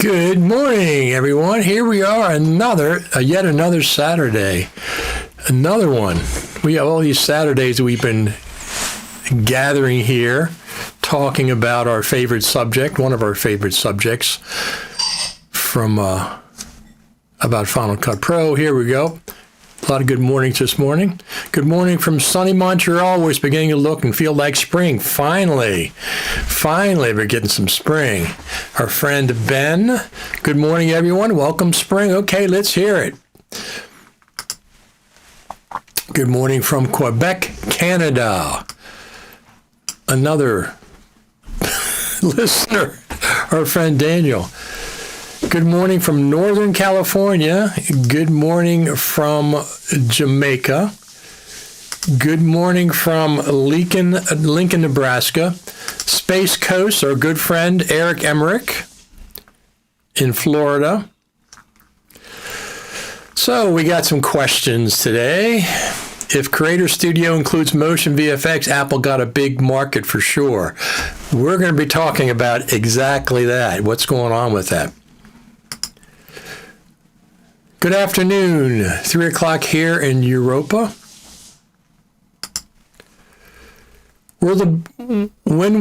Good morning, everyone. Here we are, yet another Saturday. Another one. We have all these Saturdays we've been gathering here, talking about our favorite subject, one of our favorite subjects from about Final Cut Pro. Here we go. A lot of good mornings this morning. Good morning from sunny Montreal. We're beginning to look and feel like spring. Finally, we're getting some spring. Our friend Ben. Good morning, everyone. Welcome, spring. Okay, let's hear it. Good morning from Quebec, Canada. Another listener, our friend Daniel. Good morning from Northern California. Good morning from Jamaica. Good morning from Lincoln, Nebraska. Space Coast, our good friend Eric Emmerich in Florida. So we got some questions today. If Creator Studio includes MotionVFX, Apple got a big market for sure. We're going to be talking about exactly that. What's going on with that? Good afternoon. 3 o'clock here in Europa. When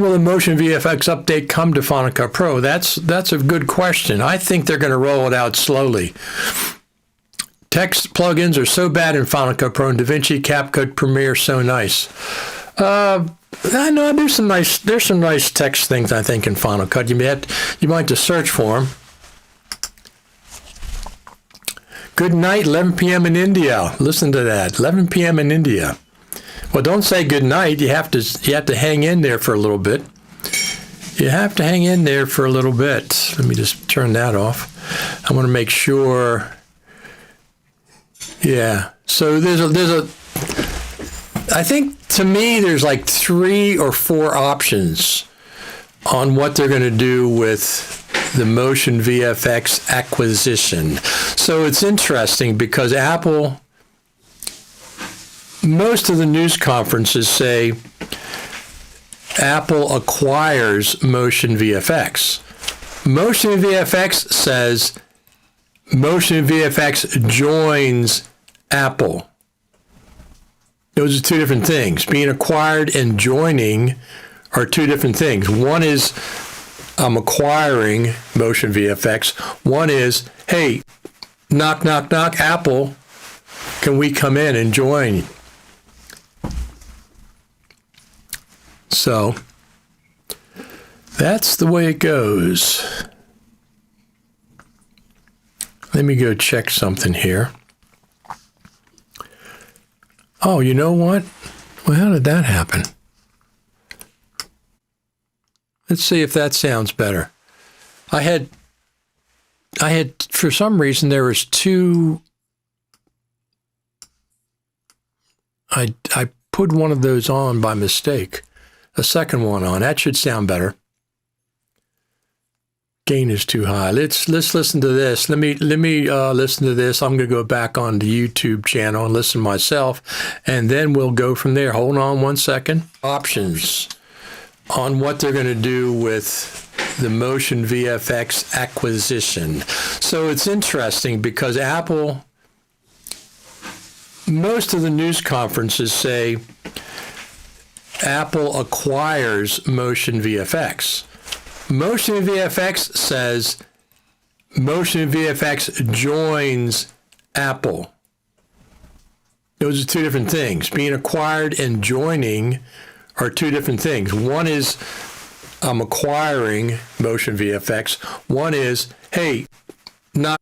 will the MotionVFX update come to Final Cut Pro? That's a good question. I think they're going to roll it out slowly. Text plugins are so bad in Final Cut Pro, and DaVinci, CapCut, Premiere so nice. I know there's some nice text things I think in Final Cut. You might have to search for them. Good night, 11 p.m. in India. Listen to that, 11 p.m. in India. Well, don't say good night. You have to hang in there for a little bit. Let me just turn that off. I want to make sure. Yeah. So I think to me there's like 3 or 4 options on what they're going to do with the MotionVFX acquisition. So it's interesting because Apple, most of the news conferences say Apple acquires MotionVFX. MotionVFX says MotionVFX joins Apple. Those are 2 different things. Being acquired and joining are 2 different things. One is I'm acquiring MotionVFX. One is, hey, knock, knock, knock, Apple, can we come in and join? So that's the way it goes. Let me go check something here. Oh, you know what? Well, how did that happen? Let's see if that sounds better. I had for some reason there was 2. I put one of those on by mistake. A second one on. That should sound better. Gain is too high. Let's listen to this. Let me listen to this. I'm going to go back on the YouTube channel and listen myself, and then we'll go from there. Hold on one second. Options on what they're going to do with the MotionVFX acquisition. So it's interesting because Apple, most of the news conferences say Apple acquires MotionVFX. MotionVFX says MotionVFX joins Apple. Those are 2 different things. Being acquired and joining are 2 different things. One is I'm acquiring MotionVFX. One is, hey, not.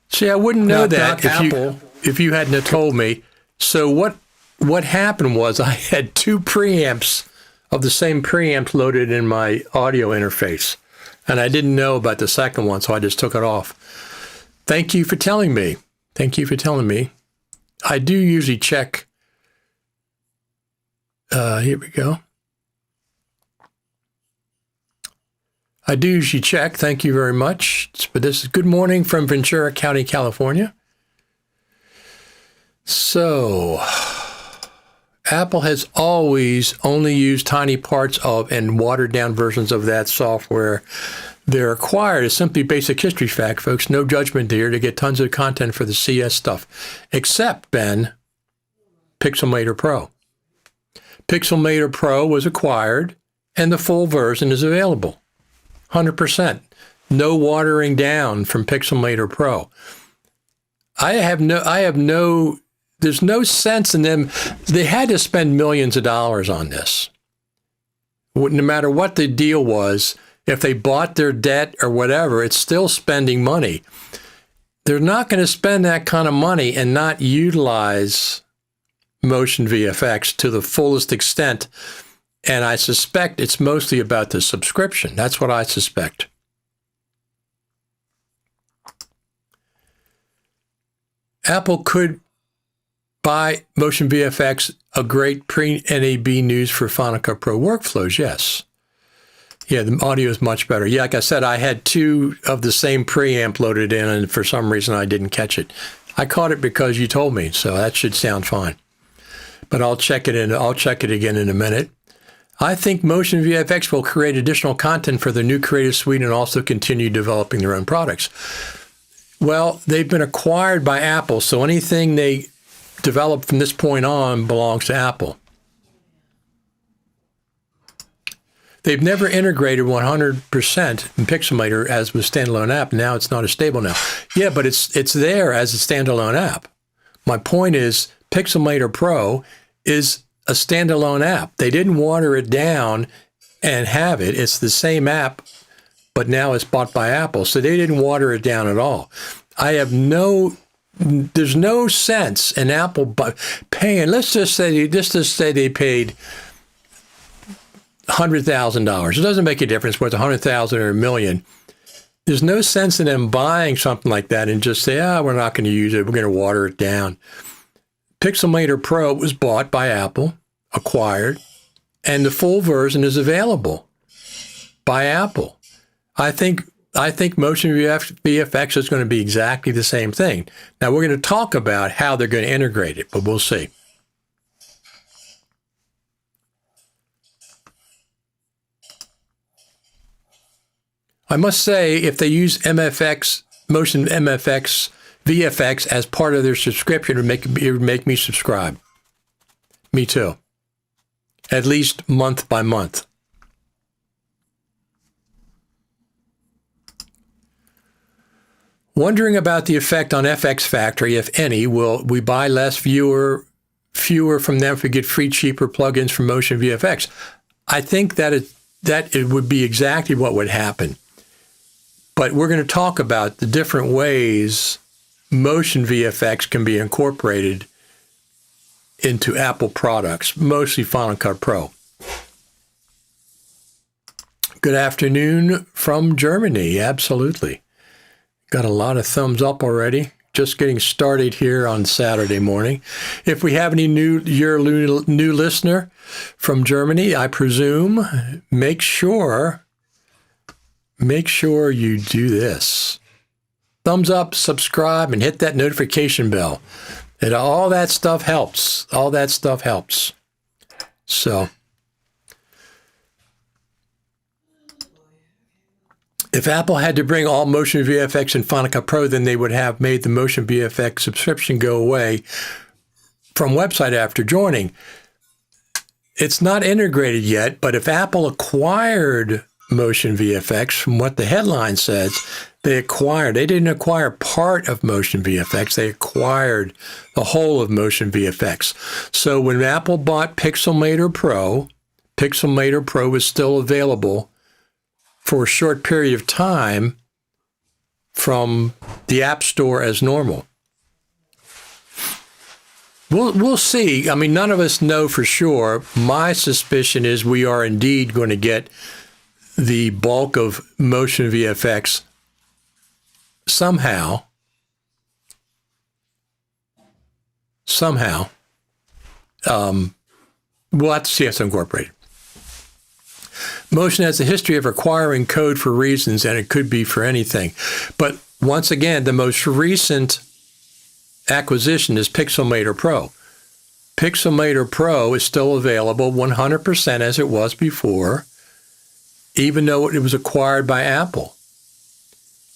See, I wouldn't know that if you hadn't have told me. So what happened was I had 2 preamps of the same preamp loaded in my audio interface, and I didn't know about the second one, so I just took it off. Thank you for telling me. I do usually check. Here we go. I do usually check. Thank you very much. But this is good morning from Ventura County, California. So Apple has always only used tiny parts of and watered down versions of that software. They're acquired is simply basic history fact, folks. No judgment here to get tons of content for the CS stuff. Except, Ben, Pixelmator Pro. Pixelmator Pro was acquired, and the full version is available. 100%. No watering down from Pixelmator Pro. There's no sense in them. They had to spend millions of dollars on this. No matter what the deal was, if they bought their debt or whatever, it's still spending money. They're not going to spend that kind of money and not utilize MotionVFX to the fullest extent. And I suspect it's mostly about the subscription. That's what I suspect. Apple could buy MotionVFX, a great pre-NAB news for Final Cut Pro workflows, yes. Yeah, the audio is much better. Yeah, like I said, I had 2 of the same preamp loaded in, and for some reason I didn't catch it. I caught it because you told me, so that should sound fine. But I'll check it again in a minute. I think MotionVFX will create additional content for the new Creative Suite and also continue developing their own products. Well, they've been acquired by Apple, so anything they develop from this point on belongs to Apple. They've never integrated 100% in Pixelmator as with standalone app. Now it's not as stable now. Yeah, but it's there as a standalone app. My point is Pixelmator Pro is a standalone app. They didn't water it down and have it. It's the same app, but now it's bought by Apple. So they didn't water it down at all. There's no sense in Apple paying, let's just say they paid $100,000. It doesn't make a difference whether it's $100,000 or $1 million. There's no sense in them buying something like that and just say, we're not going to use it. We're going to water it down. Pixelmator Pro was bought by Apple, acquired, and the full version is available by Apple. I think MotionVFX is going to be exactly the same thing. Now, we're going to talk about how they're going to integrate it, but we'll see. I must say, if they use MotionVFX VFX as part of their subscription, it would make me subscribe. Me too. At least month by month. Wondering about the effect on FX Factory, if any. Will we buy less, fewer from them if we get free, cheaper plugins from MotionVFX? I think that it would be exactly what would happen. But we're going to talk about the different ways MotionVFX can be incorporated into Apple products, mostly Final Cut Pro. Good afternoon from Germany. Absolutely. Got a lot of thumbs up already. Just getting started here on Saturday morning. If we have any new listener from Germany, I presume, make sure you do this. Thumbs up, subscribe, and hit that notification bell. And all that stuff helps. All that stuff helps. So, if Apple had to bring all MotionVFX and Final Cut Pro, then they would have made the MotionVFX subscription go away from website after joining. It's not integrated yet, but if Apple acquired MotionVFX, from what the headline says, they didn't acquire part of MotionVFX, they acquired the whole of MotionVFX. So when Apple bought Pixelmator Pro was still available for a short period of time from the App Store as normal. We'll see. I mean, none of us know for sure. My suspicion is we are indeed going to get the bulk of MotionVFX somehow. We'll have to see how it's incorporated. Motion has a history of acquiring code for reasons, and it could be for anything. But once again, the most recent acquisition is Pixelmator Pro. Pixelmator Pro is still available 100% as it was before. even though it was acquired by Apple.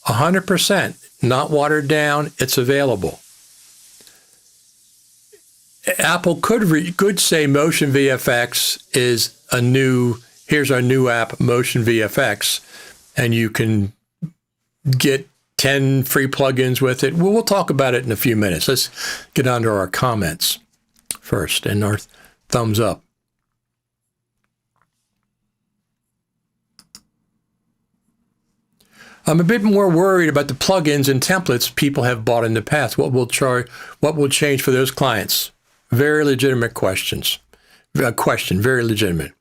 100%, not watered down, it's available. Apple could say MotionVFX is here's our new app, MotionVFX, and you can get 10 free plugins with it. We'll talk about it in a few minutes. Let's get on to our comments first and our thumbs up. I'm a bit more worried about the plugins and templates people have bought in the past. What will change for those clients? Very legitimate questions. Very legitimate.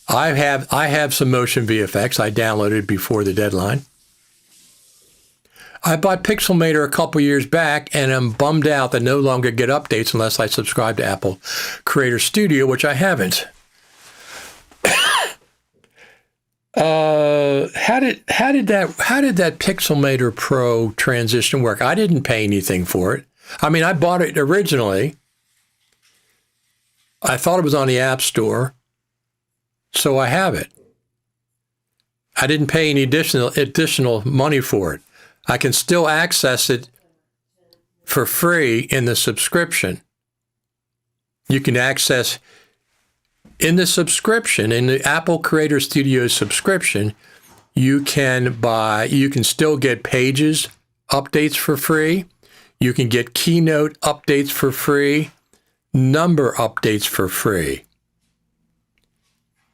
I have some MotionVFX. I downloaded it before the deadline. I bought Pixelmator a couple years back, and I'm bummed out that I no longer get updates unless I subscribe to Apple Creator Studio, which I haven't. How did that Pixelmator Pro transition work? I didn't pay anything for it. I mean, I bought it originally. I thought it was on the App Store, so I have it. I didn't pay any additional money for it. I can still access it for free in the subscription. You can access in the subscription, in the Apple Creator Studio subscription, you can still get Pages updates for free. You can get Keynote updates for free, Number updates for free.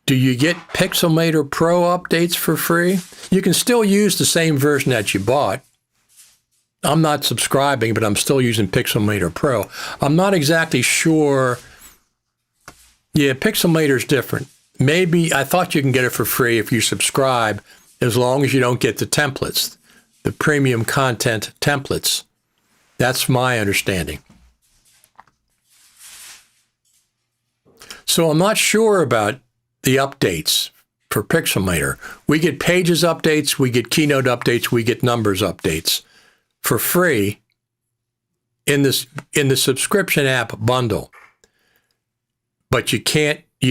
Do you get Pixelmator Pro updates for free? You can still use the same version that you bought. I'm not subscribing, but I'm still using Pixelmator Pro. I'm not exactly sure. Yeah, Pixelmator is different. Maybe I thought you can get it for free if you subscribe, as long as you don't get the templates, the premium content templates. That's my understanding. So I'm not sure about the updates for Pixelmator. We get Pages updates, we get Keynote updates, we get Numbers updates for free in the subscription app bundle. But you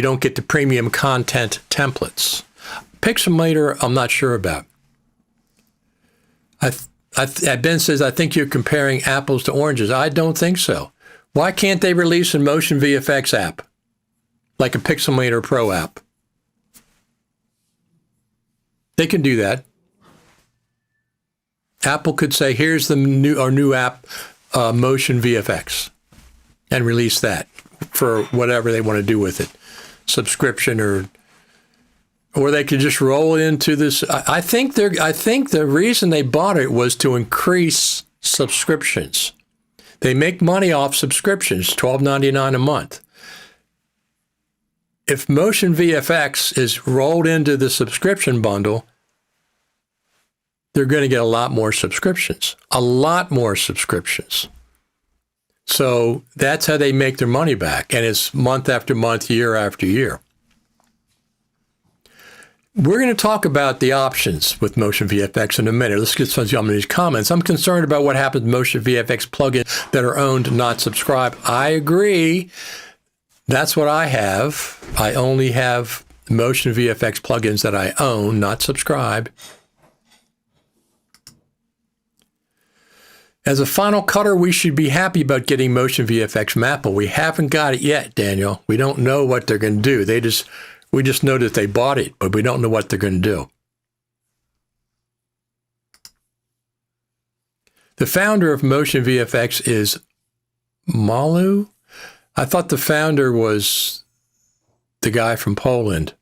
don't get the premium content templates. Pixelmator, I'm not sure about. Ben says, I think you're comparing apples to oranges. I don't think so. Why can't they release a MotionVFX app, like a Pixelmator Pro app? They can do that. Apple could say, here's our new app, MotionVFX, and release that for whatever they want to do with it, subscription or they could just roll into this. I think the reason they bought it was to increase subscriptions. They make money off subscriptions, $12.99 a month. If MotionVFX is rolled into the subscription bundle, they're going to get a lot more subscriptions. So that's how they make their money back. And it's month after month, year after year. We're going to talk about the options with MotionVFX in a minute. Let's get some of these comments. I'm concerned about what happens with MotionVFX plugins that are owned, not subscribed. I agree. That's what I have. I only have MotionVFX plugins that I own, not subscribe. As a Final Cutter, we should be happy about getting MotionVFX from Apple. We haven't got it yet, Daniel. We don't know what they're going to do. We just know that they bought it, but we don't know what they're going to do. The founder of MotionVFX is Malu. I thought the founder was the guy from Poland.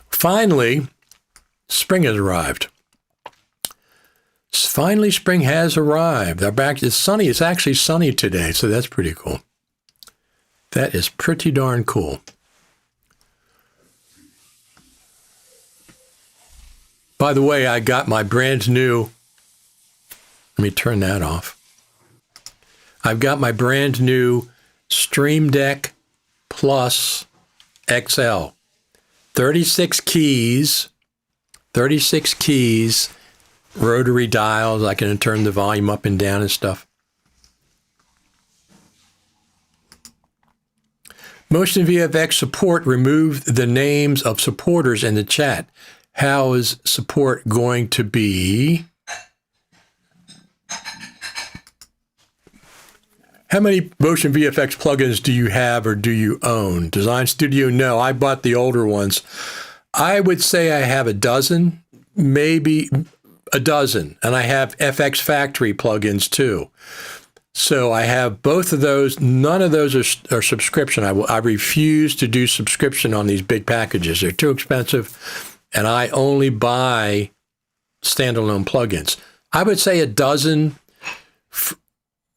Finally, spring has arrived. Finally, spring has arrived. It's sunny. It's actually sunny today, so that's pretty cool. That is pretty darn cool. By the way, I got my brand new, let me turn that off. I've got my brand new Stream Deck Plus XL. 36 keys, rotary dials. I can turn the volume up and down and stuff. MotionVFX support removed the names of supporters in the chat. How is support going to be? How many MotionVFX plugins do you have or do you own? Design Studio? No, I bought the older ones. I would say I have a dozen, maybe a dozen, and I have FX Factory plugins too. So I have both of those. None of those are subscription. I refuse to do subscription on these big packages. They're too expensive, and I only buy standalone plugins. I would say a dozen,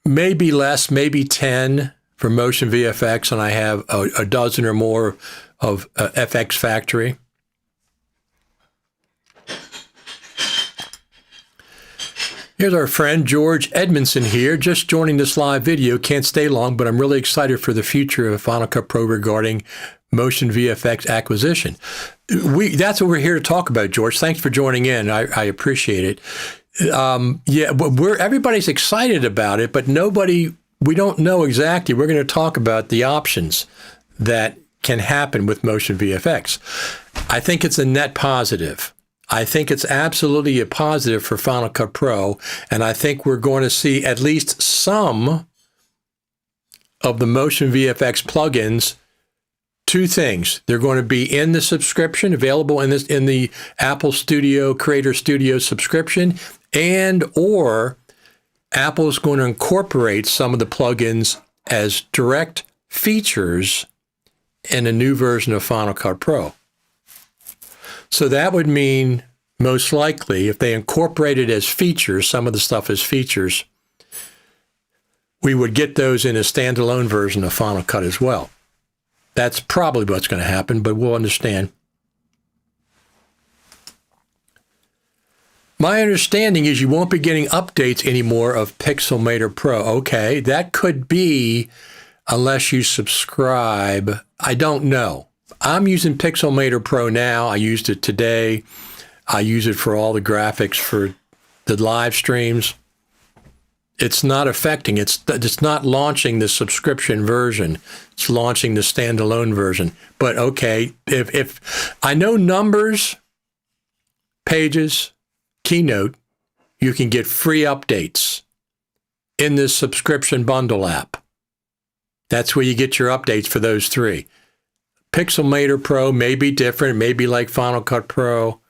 maybe less, maybe 10 for MotionVFX, and I have a dozen or more of FX Factory. Here's our friend George Edmondson here, just joining this live video. Can't stay long, but I'm really excited for the future of Final Cut Pro regarding MotionVFX acquisition. That's what we're here to talk about, George. Thanks for joining in. I appreciate it. Yeah, everybody's excited about it, but we don't know exactly. We're going to talk about the options that can happen with MotionVFX. I think it's a net positive. I think it's absolutely a positive for Final Cut Pro, and I think we're going to see at least some of the MotionVFX plugins. Two things. They're going to be in the subscription, available in the Apple Studio, Creator Studio subscription, or Apple's going to incorporate some of the plugins as direct features in a new version of Final Cut Pro. So that would mean, most likely, if they incorporate it as features, some of the stuff as features, we would get those in a standalone version of Final Cut as well. That's probably what's going to happen, but we'll understand. My understanding is you won't be getting updates anymore of Pixelmator Pro. Okay, that could be unless you subscribe. I don't know. I'm using Pixelmator Pro now. I used it today. I use it for all the graphics for the live streams. It's not affecting. It's not launching the subscription version. It's launching the standalone version. But okay, if I know Numbers, Pages, Keynote, you can get free updates in this subscription bundle app. That's where you get your updates for those three. Pixelmator Pro may be different, maybe like Final Cut Pro.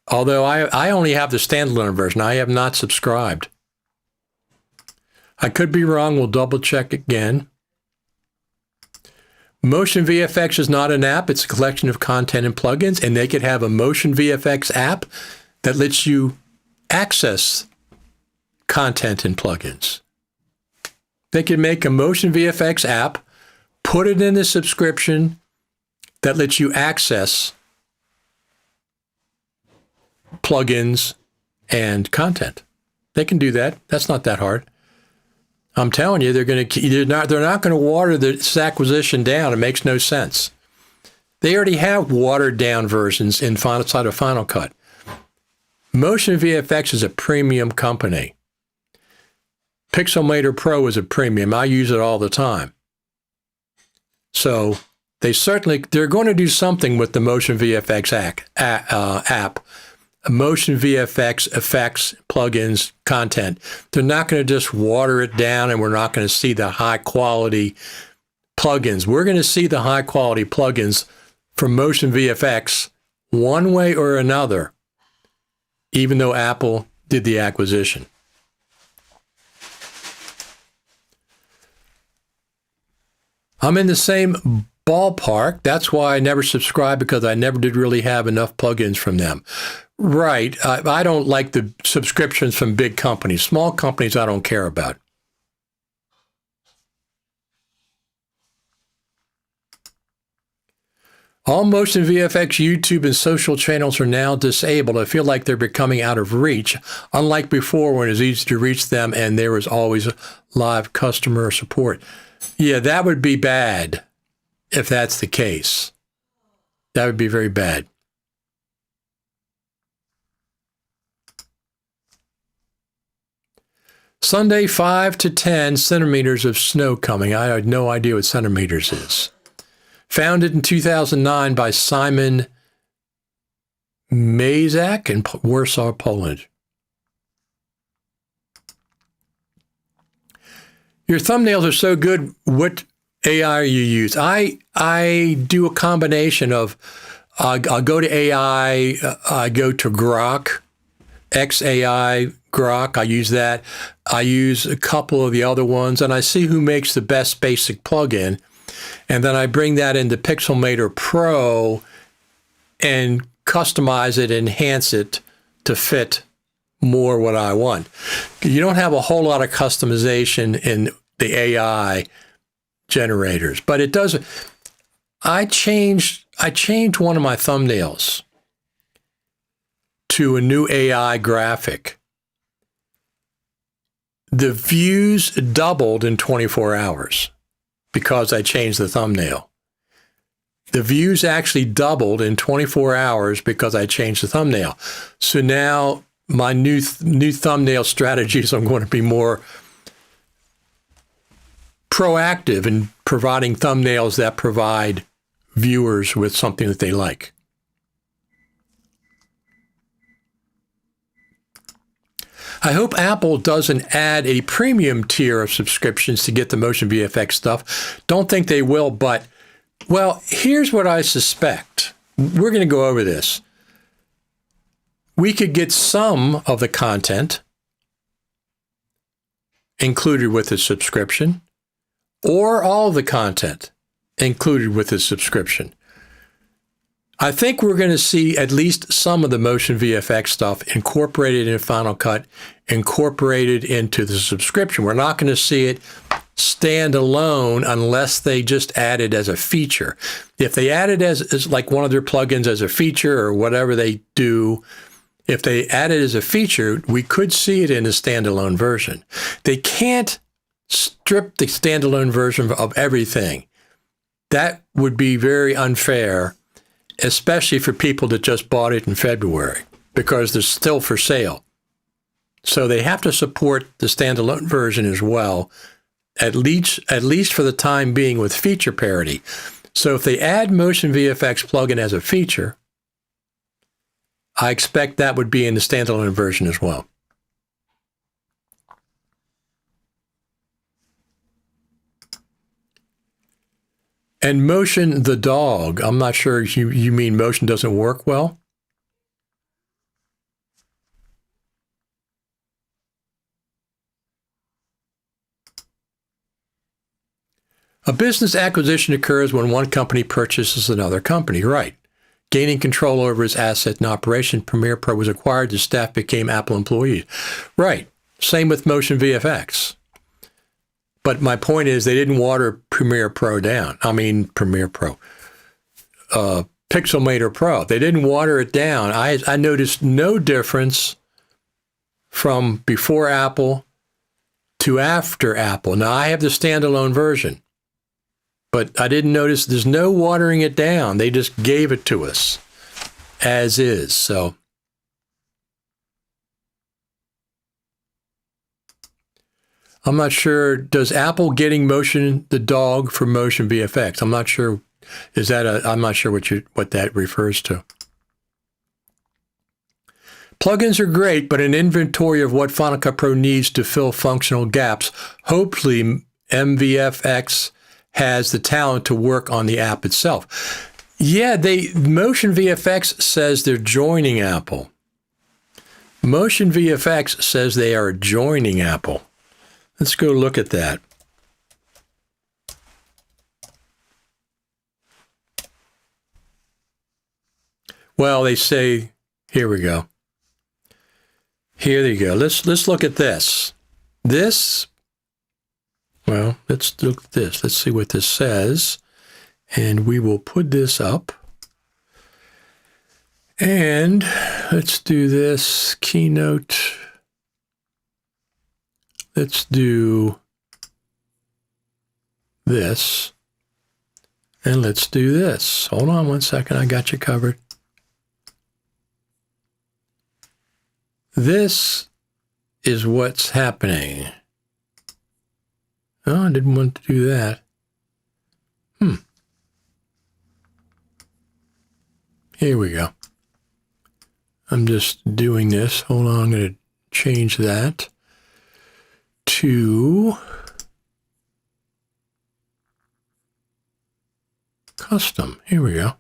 Although I only have the standalone version. I have not subscribed. I could be wrong. We'll double check again. MotionVFX is not an app. It's a collection of content and plugins, and they could have a MotionVFX app that lets you access content and plugins. They could make a MotionVFX app, put it in the subscription that lets you access plugins and content. They can do that. That's not that hard. I'm telling you, they're not going to water this acquisition down. It makes no sense. They already have watered down versions inside of Final Cut. MotionVFX is a premium company. Pixelmator Pro is a premium. I use it all the time. So they're going to do something with the MotionVFX app. MotionVFX effects, plugins, content. They're not going to just water it down, and we're not going to see the high quality plugins. We're going to see the high quality plugins from MotionVFX one way or another, even though Apple did the acquisition. I'm in the same ballpark. That's why I never subscribed, because I never did really have enough plugins from them. Right. I don't like the subscriptions from big companies. Small companies I don't care about. All MotionVFX YouTube and social channels are now disabled. I feel like they're becoming out of reach, unlike before when it was easy to reach them and there was always live customer support. Yeah, that would be bad if that's the case. That would be very bad. Sunday, 5 to 10 centimeters of snow coming. I had no idea what centimeters is. Founded in 2009 by Simon Mazak in Warsaw, Poland. Your thumbnails are so good. What AI you use? I do a combination of, I'll go to AI, I go to Grok, XAI, Grok, I use that. I use a couple of the other ones, and I see who makes the best basic plugin. And then I bring that into Pixelmator Pro and customize it, enhance it to fit more what I want. You don't have a whole lot of customization in the AI generators, but it does. I changed one of my thumbnails to a new AI graphic. The views doubled in 24 hours because I changed the thumbnail. The views actually doubled in 24 hours because I changed the thumbnail. So now my new thumbnail strategies, I'm going to be more proactive in providing thumbnails that provide viewers with something that they like. I hope Apple doesn't add a premium tier of subscriptions to get the MotionVFX stuff. Don't think they will, but, well, here's what I suspect. We're going to go over this. We could get some of the content included with the subscription, or all of the content included with the subscription. I think we're going to see at least some of the MotionVFX stuff incorporated in Final Cut, incorporated into the subscription. We're not going to see it stand alone unless they just add it as a feature. If they add it as like one of their plugins as a feature or whatever they do, if they add it as a feature, we could see it in a standalone version. They can't strip the standalone version of everything. That would be very unfair, especially for people that just bought it in February, because they're still for sale. So they have to support the standalone version as well, at least for the time being with feature parity. So if they add MotionVFX plugin as a feature, I expect that would be in the standalone version as well. And Motion the dog, I'm not sure you mean Motion doesn't work well? A business acquisition occurs when one company purchases another company, right? Gaining control over its asset and operation, Premiere Pro was acquired, the staff became Apple employees. Right, same with MotionVFX. But my point is they didn't water Premiere Pro down. I mean, Pixelmator Pro. They didn't water it down. I noticed no difference from before Apple to after Apple. Now, I have the standalone version, but I didn't notice there's no watering it down. They just gave it to us as is. So I'm not sure, does Apple getting Motion the dog for MotionVFX? I'm not sure. I'm not sure what that refers to. Plugins are great, but an inventory of what Final Cut Pro needs to fill functional gaps. Hopefully, MVFX has the talent to work on the app itself. Yeah, MotionVFX says they're joining Apple. MotionVFX says they are joining Apple. Let's go look at that. Well, they say, here we go. Here you go. Let's look at this. Well, let's look at this. Let's see what this says. And we will put this up. And let's do this keynote. Let's do this. And let's do this. Hold on one second. I got you covered. This is what's happening. Oh, I didn't want to do that. Here we go. I'm just doing this. Hold on. I'm going to change that to custom. Here we go.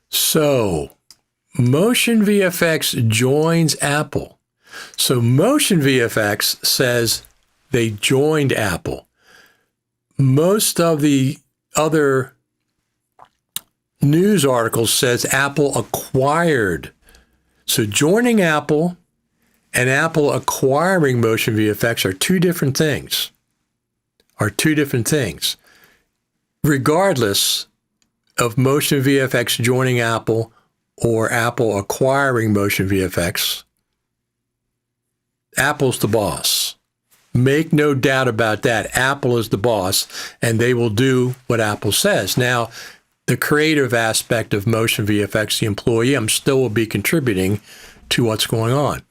So, MotionVFX joins Apple. So, MotionVFX says they joined Apple. Most of the other news articles says Apple acquired. So, joining Apple and Apple acquiring MotionVFX are two different things. Regardless of MotionVFX joining Apple or Apple acquiring MotionVFX, Apple's the boss. Make no doubt about that. Apple is the boss, and they will do what Apple says. Now, the creative aspect of MotionVFX, the employee, I'm still will be contributing to what's going on.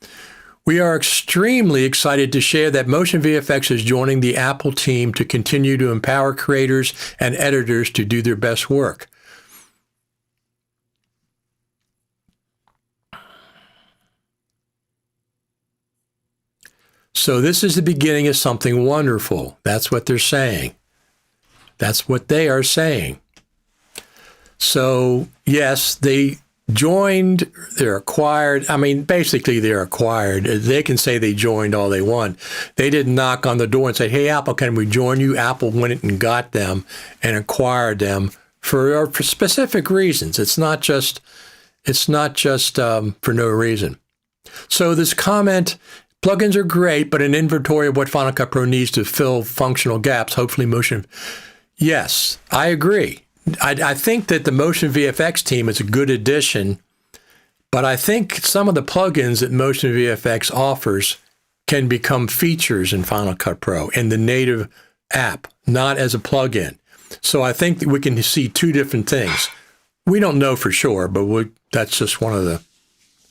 We are extremely excited to share that MotionVFX is joining the Apple team to continue to empower creators and editors to do their best work. So this is the beginning of something wonderful. That's what they're saying. That's what they are saying. So, yes, they joined, they're acquired. I mean, basically, they're acquired. They can say they joined all they want. They didn't knock on the door and say, hey, Apple, can we join you? Apple went and got them and acquired them for specific reasons. It's not just for no reason. So this comment, plugins are great, but an inventory of what Final Cut Pro needs to fill functional gaps, hopefully Motion. Yes, I agree. I think that the MotionVFX team is a good addition, but I think some of the plugins that MotionVFX offers can become features in Final Cut Pro in the native app, not as a plugin. So I think that we can see two different things. We don't know for sure, but that's just one of the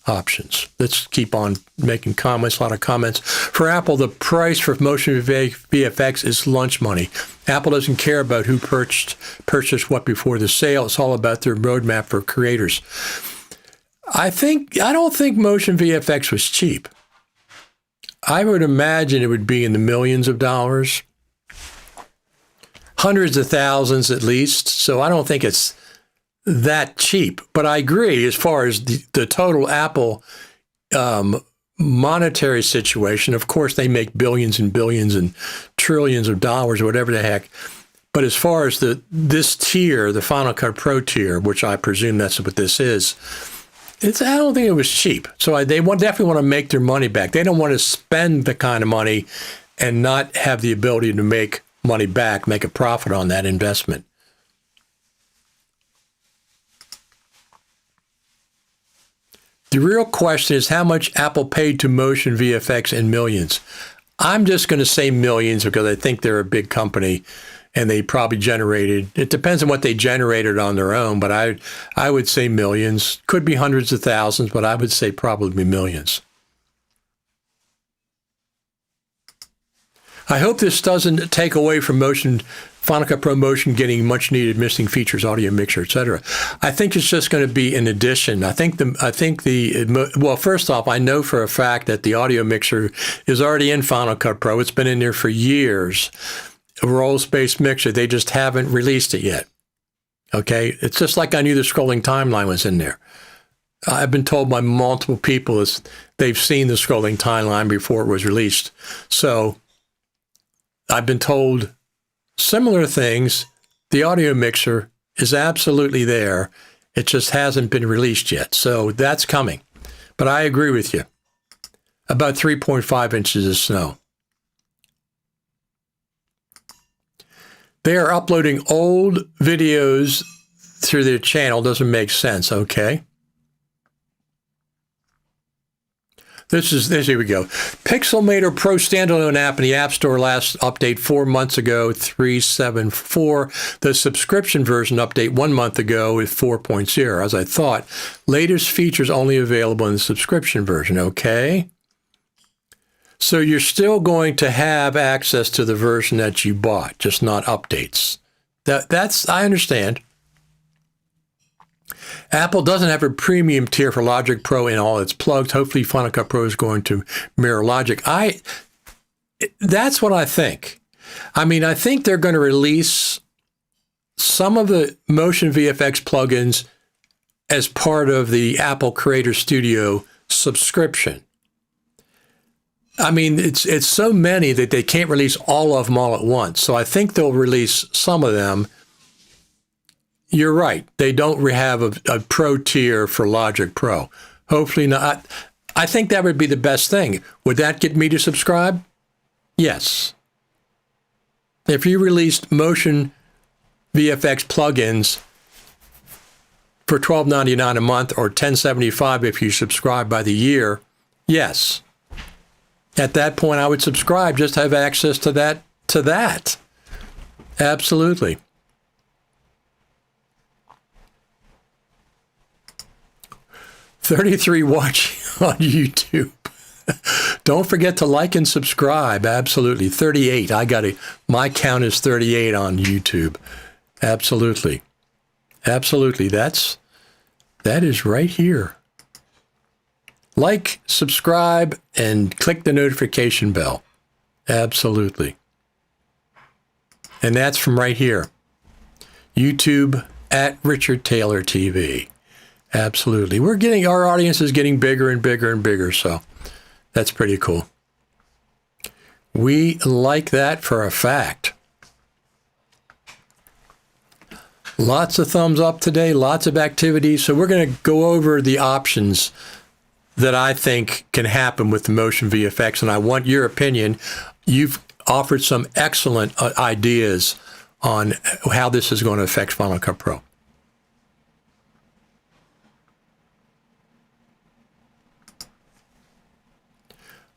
options. Let's keep on making comments, a lot of comments. For Apple, the price for MotionVFX is lunch money. Apple doesn't care about who purchased what before the sale. It's all about their roadmap for creators. I don't think MotionVFX was cheap. I would imagine it would be in the millions of dollars, hundreds of thousands at least. So I don't think it's that cheap, but I agree as far as the total Apple monetary situation. Of course, they make billions and billions and trillions of dollars or whatever the heck. But as far as this tier, the Final Cut Pro tier, which I presume that's what this is, I don't think it was cheap. So they definitely want to make their money back. They don't want to spend the kind of money and not have the ability to make money back, make a profit on that investment. The real question is how much Apple paid to MotionVFX in millions. I'm just going to say millions because I think they're a big company and they probably generated, it depends on what they generated on their own, but I would say millions. Could be hundreds of thousands, but I would say probably millions. I hope this doesn't take away from Final Cut Pro Motion getting much needed missing features, audio mixer, etc. I think it's just going to be an addition. Well, first off, I know for a fact that the audio mixer is already in Final Cut Pro. It's been in there for years. A roll space mixer, they just haven't released it yet. Okay, it's just like I knew the scrolling timeline was in there. I've been told by multiple people they've seen the scrolling timeline before it was released. So I've been told similar things. The audio mixer is absolutely there. It just hasn't been released yet. So that's coming. But I agree with you. About 3.5 inches of snow. They are uploading old videos through their channel. Doesn't make sense. Okay. Here we go. Pixelmator Pro standalone app in the App Store, last update 4 months ago, 3.7.4. The subscription version update 1 month ago is 4.0. As I thought, latest features only available in the subscription version. Okay. So you're still going to have access to the version that you bought, just not updates. That's I understand. Apple doesn't have a premium tier for Logic Pro in all its plugs. Hopefully Final Cut Pro is going to mirror Logic. That's what I think. I mean, I think they're going to release some of the MotionVFX plugins as part of the Apple Creator Studio subscription. I mean, it's so many that they can't release all of them all at once. So I think they'll release some of them. You're right. They don't have a pro tier for Logic Pro. Hopefully not. I think that would be the best thing. Would that get me to subscribe? Yes. If you released MotionVFX plugins for $12.99 a month or $10.75 if you subscribe by the year, yes. At that point, I would subscribe, just have access to that. Absolutely. $33 watching on YouTube. Don't forget to like and subscribe. Absolutely. 38. My count is 38 on YouTube. Absolutely. Absolutely. That is right here. Like, subscribe, and click the notification bell. Absolutely. And that's from right here. YouTube at Richard Taylor TV. Absolutely. Our audience is getting bigger and bigger and bigger, so that's pretty cool. We like that for a fact. Lots of thumbs up today, lots of activities. So we're going to go over the options that I think can happen with the MotionVFX, and I want your opinion. You've offered some excellent ideas on how this is going to affect Final Cut Pro.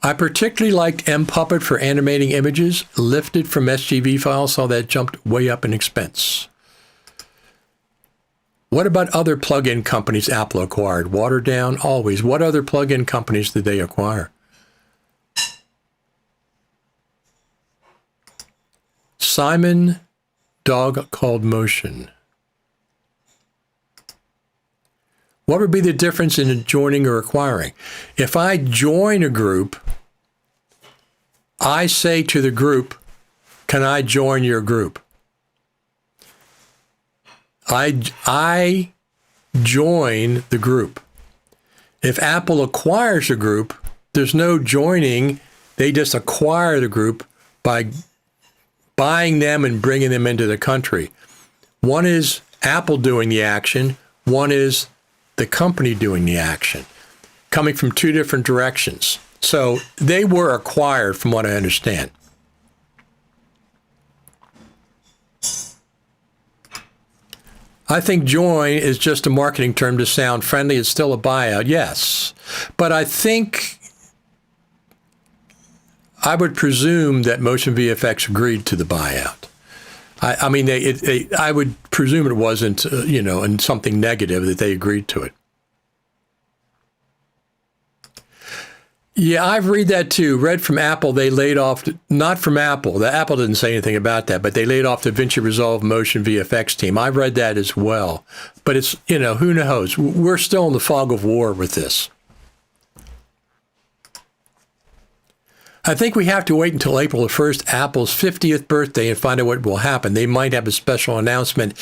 I particularly liked MPuppet for animating images, lifted from SGV files, saw that jumped way up in expense. What about other plugin companies Apple acquired? Waterdown, always. What other plugin companies did they acquire? Simon, Dog Called Motion. What would be the difference in joining or acquiring? If I join a group, I say to the group, can I join your group? I join the group. If Apple acquires a group, there's no joining. They just acquire the group by buying them and bringing them into the country. One is Apple doing the action. One is the company doing the action, coming from two different directions. So they were acquired, from what I understand. I think join is just a marketing term to sound friendly. It's still a buyout, yes. But I think I would presume that MotionVFX agreed to the buyout. I mean, I would presume it wasn't, in something negative, that they agreed to it. Yeah, I've read that too. Read from Apple, they laid off, not from Apple. The Apple didn't say anything about that, but they laid off the DaVinci Resolve MotionVFX team. I read that as well. But it's, who knows? We're still in the fog of war with this. I think we have to wait until April the 1st, Apple's 50th birthday, and find out what will happen. They might have a special announcement.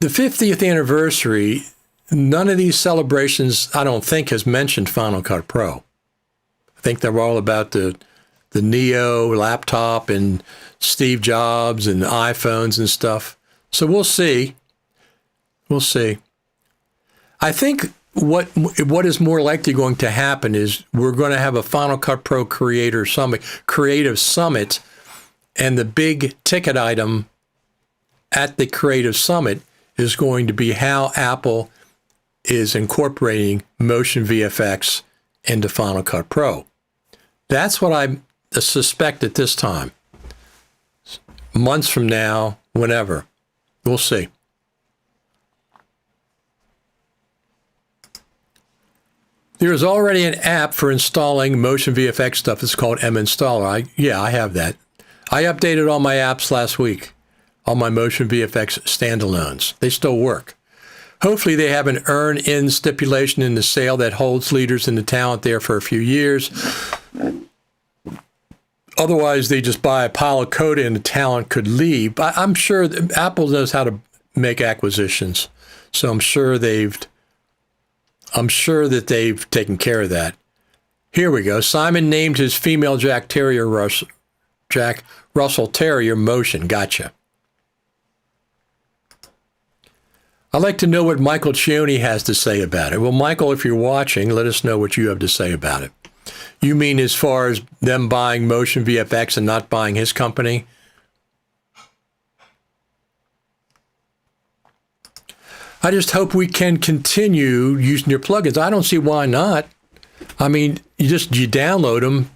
The 50th anniversary, none of these celebrations, I don't think, has mentioned Final Cut Pro. I think they're all about the Neo laptop and Steve Jobs and iPhones and stuff. So we'll see. We'll see. I think what is more likely going to happen is we're going to have a Final Cut Pro Creative Summit, And the big ticket item at the Creative Summit is going to be how Apple is incorporating MotionVFX into Final Cut Pro. That's what I suspect at this time. Months from now, whenever. We'll see. There is already an app for installing MotionVFX stuff. It's called MInstaller. I have that. I updated all my apps last week, all my MotionVFX standalones. They still work. Hopefully they have an earn-in stipulation in the sale that holds leaders in the talent there for a few years. Otherwise, they just buy a pile of code and the talent could leave. I'm sure that Apple knows how to make acquisitions, so I'm sure that they've taken care of that. Here we go. Simon named his female Jack Russell Terrier Motion. Gotcha. I'd like to know what Michael Cioni has to say about it. Well, Michael, if you're watching, let us know what you have to say about it. You mean as far as them buying MotionVFX and not buying his company? I just hope we can continue using your plugins. I don't see why not. I mean, you download them.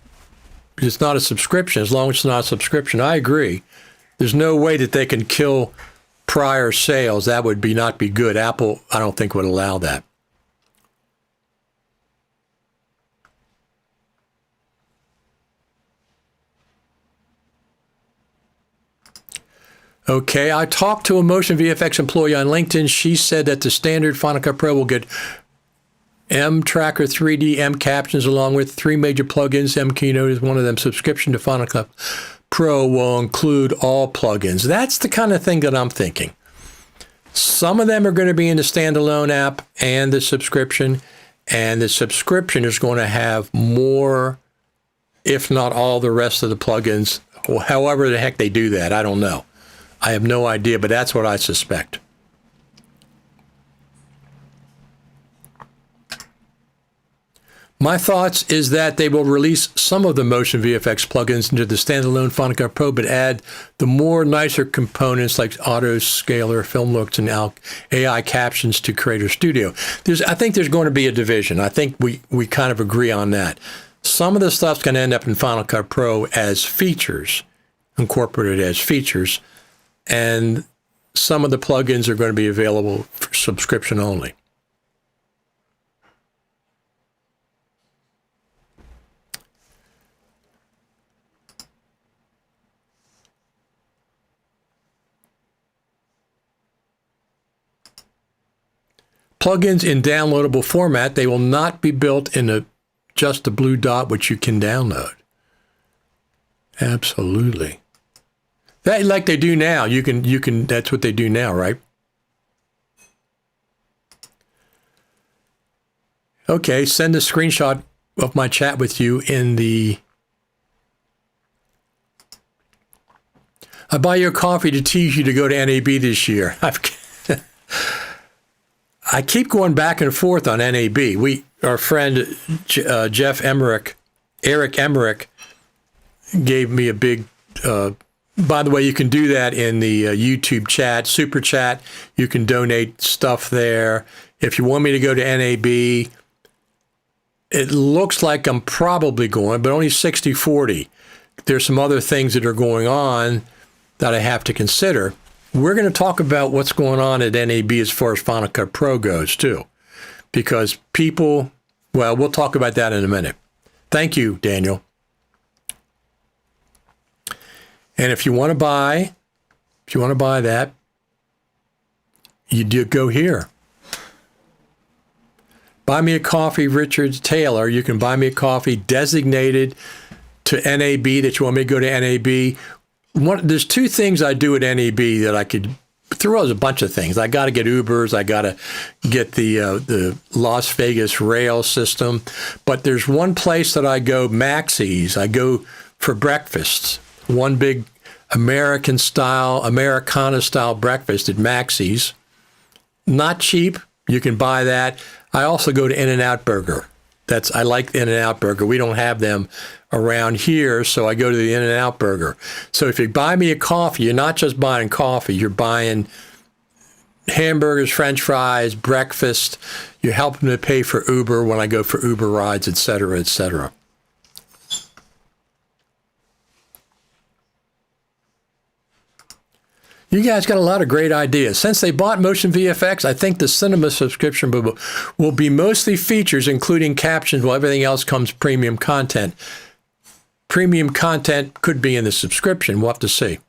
It's not a subscription. As long as it's not a subscription, I agree. There's no way that they can kill prior sales. That would not be good. Apple, I don't think, would allow that. Okay, I talked to a MotionVFX employee on LinkedIn. She said that the standard Final Cut Pro will get M Tracker 3D, M Captions, along with 3 major plugins. M Keynote is one of them. Subscription to Final Cut Pro will include all plugins. That's the kind of thing that I'm thinking. Some of them are going to be in the standalone app and the subscription is going to have more, if not all, the rest of the plugins. However the heck they do that, I don't know. I have no idea, but that's what I suspect. My thoughts is that they will release some of the MotionVFX plugins into the standalone Final Cut Pro, but add the more nicer components like auto scaler, film looks, and AI captions to Creator Studio. I think there's going to be a division. I think we kind of agree on that. Some of the stuff's going to end up in Final Cut Pro as features, incorporated as features, and some of the plugins are going to be available for subscription only. Plugins in downloadable format, they will not be built in just a blue dot which you can download. Absolutely. That, like they do now, you can that's what they do now, right? Okay, send a screenshot of my chat with you in the I buy you a coffee to tease you to go to NAB this year. I keep going back and forth on NAB. Our friend Eric Emmerich, gave me a big. By the way, you can do that in the YouTube chat, super chat. You can donate stuff there. If you want me to go to NAB, it looks like I'm probably going, but only 60-40. There's some other things that are going on that I have to consider. We're going to talk about what's going on at NAB as far as Final Cut Pro goes, too. Because we'll talk about that in a minute. Thank you, Daniel. And if you want to buy that, you do go here. Buy me a coffee, Richard Taylor. You can buy me a coffee designated to NAB that you want me to go to NAB. There's 2 things I do at NAB that I could throw as a bunch of things. I got to get Ubers. I got to get the Las Vegas rail system. But there's one place that I go, Maxie's. I go for breakfasts. One big Americana style breakfast at Maxie's. Not cheap. You can buy that. I also go to In-N-Out Burger. I like the In-N-Out Burger. We don't have them around here, so I go to the In-N-Out Burger. So if you buy me a coffee, you're not just buying coffee, you're buying hamburgers, French fries, breakfast. You're helping to pay for Uber when I go for Uber rides, et cetera, et cetera. You guys got a lot of great ideas. Since they bought MotionVFX, I think the cinema subscription will be mostly features, including captions, while everything else comes premium content. Premium content could be in the subscription. We'll have to see.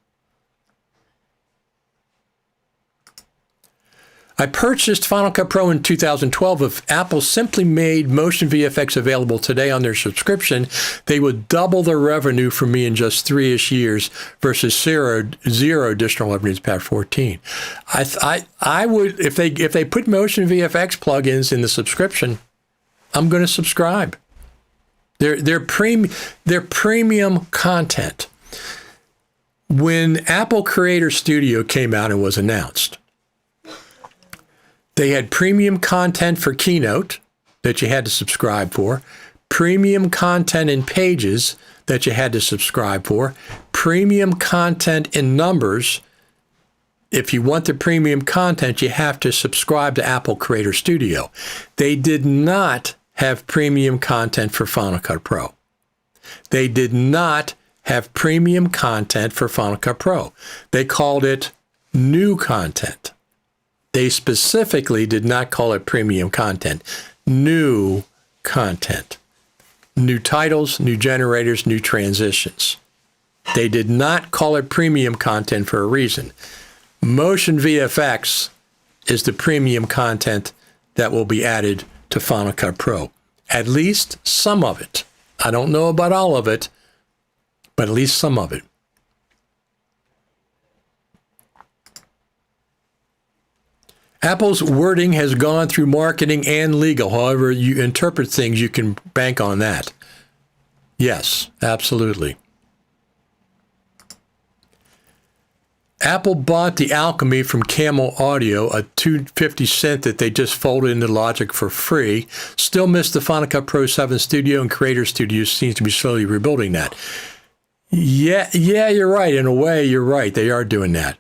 I purchased Final Cut Pro in 2012. If Apple simply made MotionVFX available today on their subscription, they would double their revenue for me in just 3-ish years versus zero additional revenues past 14. I would, if they put MotionVFX plugins in the subscription, I'm going to subscribe. They're premium content. When Apple Creator Studio came out and was announced, they had premium content for Keynote that you had to subscribe for, premium content in Pages that you had to subscribe for, premium content in Numbers. If you want the premium content, you have to subscribe to Apple Creator Studio. They did not have premium content for Final Cut Pro. They did not have premium content for Final Cut Pro. They called it new content. They specifically did not call it premium content. New content. New titles, new generators, new transitions. They did not call it premium content for a reason. MotionVFX is the premium content that will be added to Final Cut Pro. At least some of it. I don't know about all of it, but at least some of it. Apple's wording has gone through marketing and legal. However you interpret things, you can bank on that. Yes, absolutely. Apple bought the Alchemy from Camel Audio, a 250 synth that they just folded into Logic for free. Still missed the Final Cut Pro 7 Studio, and Creator Studio seems to be slowly rebuilding that. Yeah, you're right. In a way, you're right. They are doing that.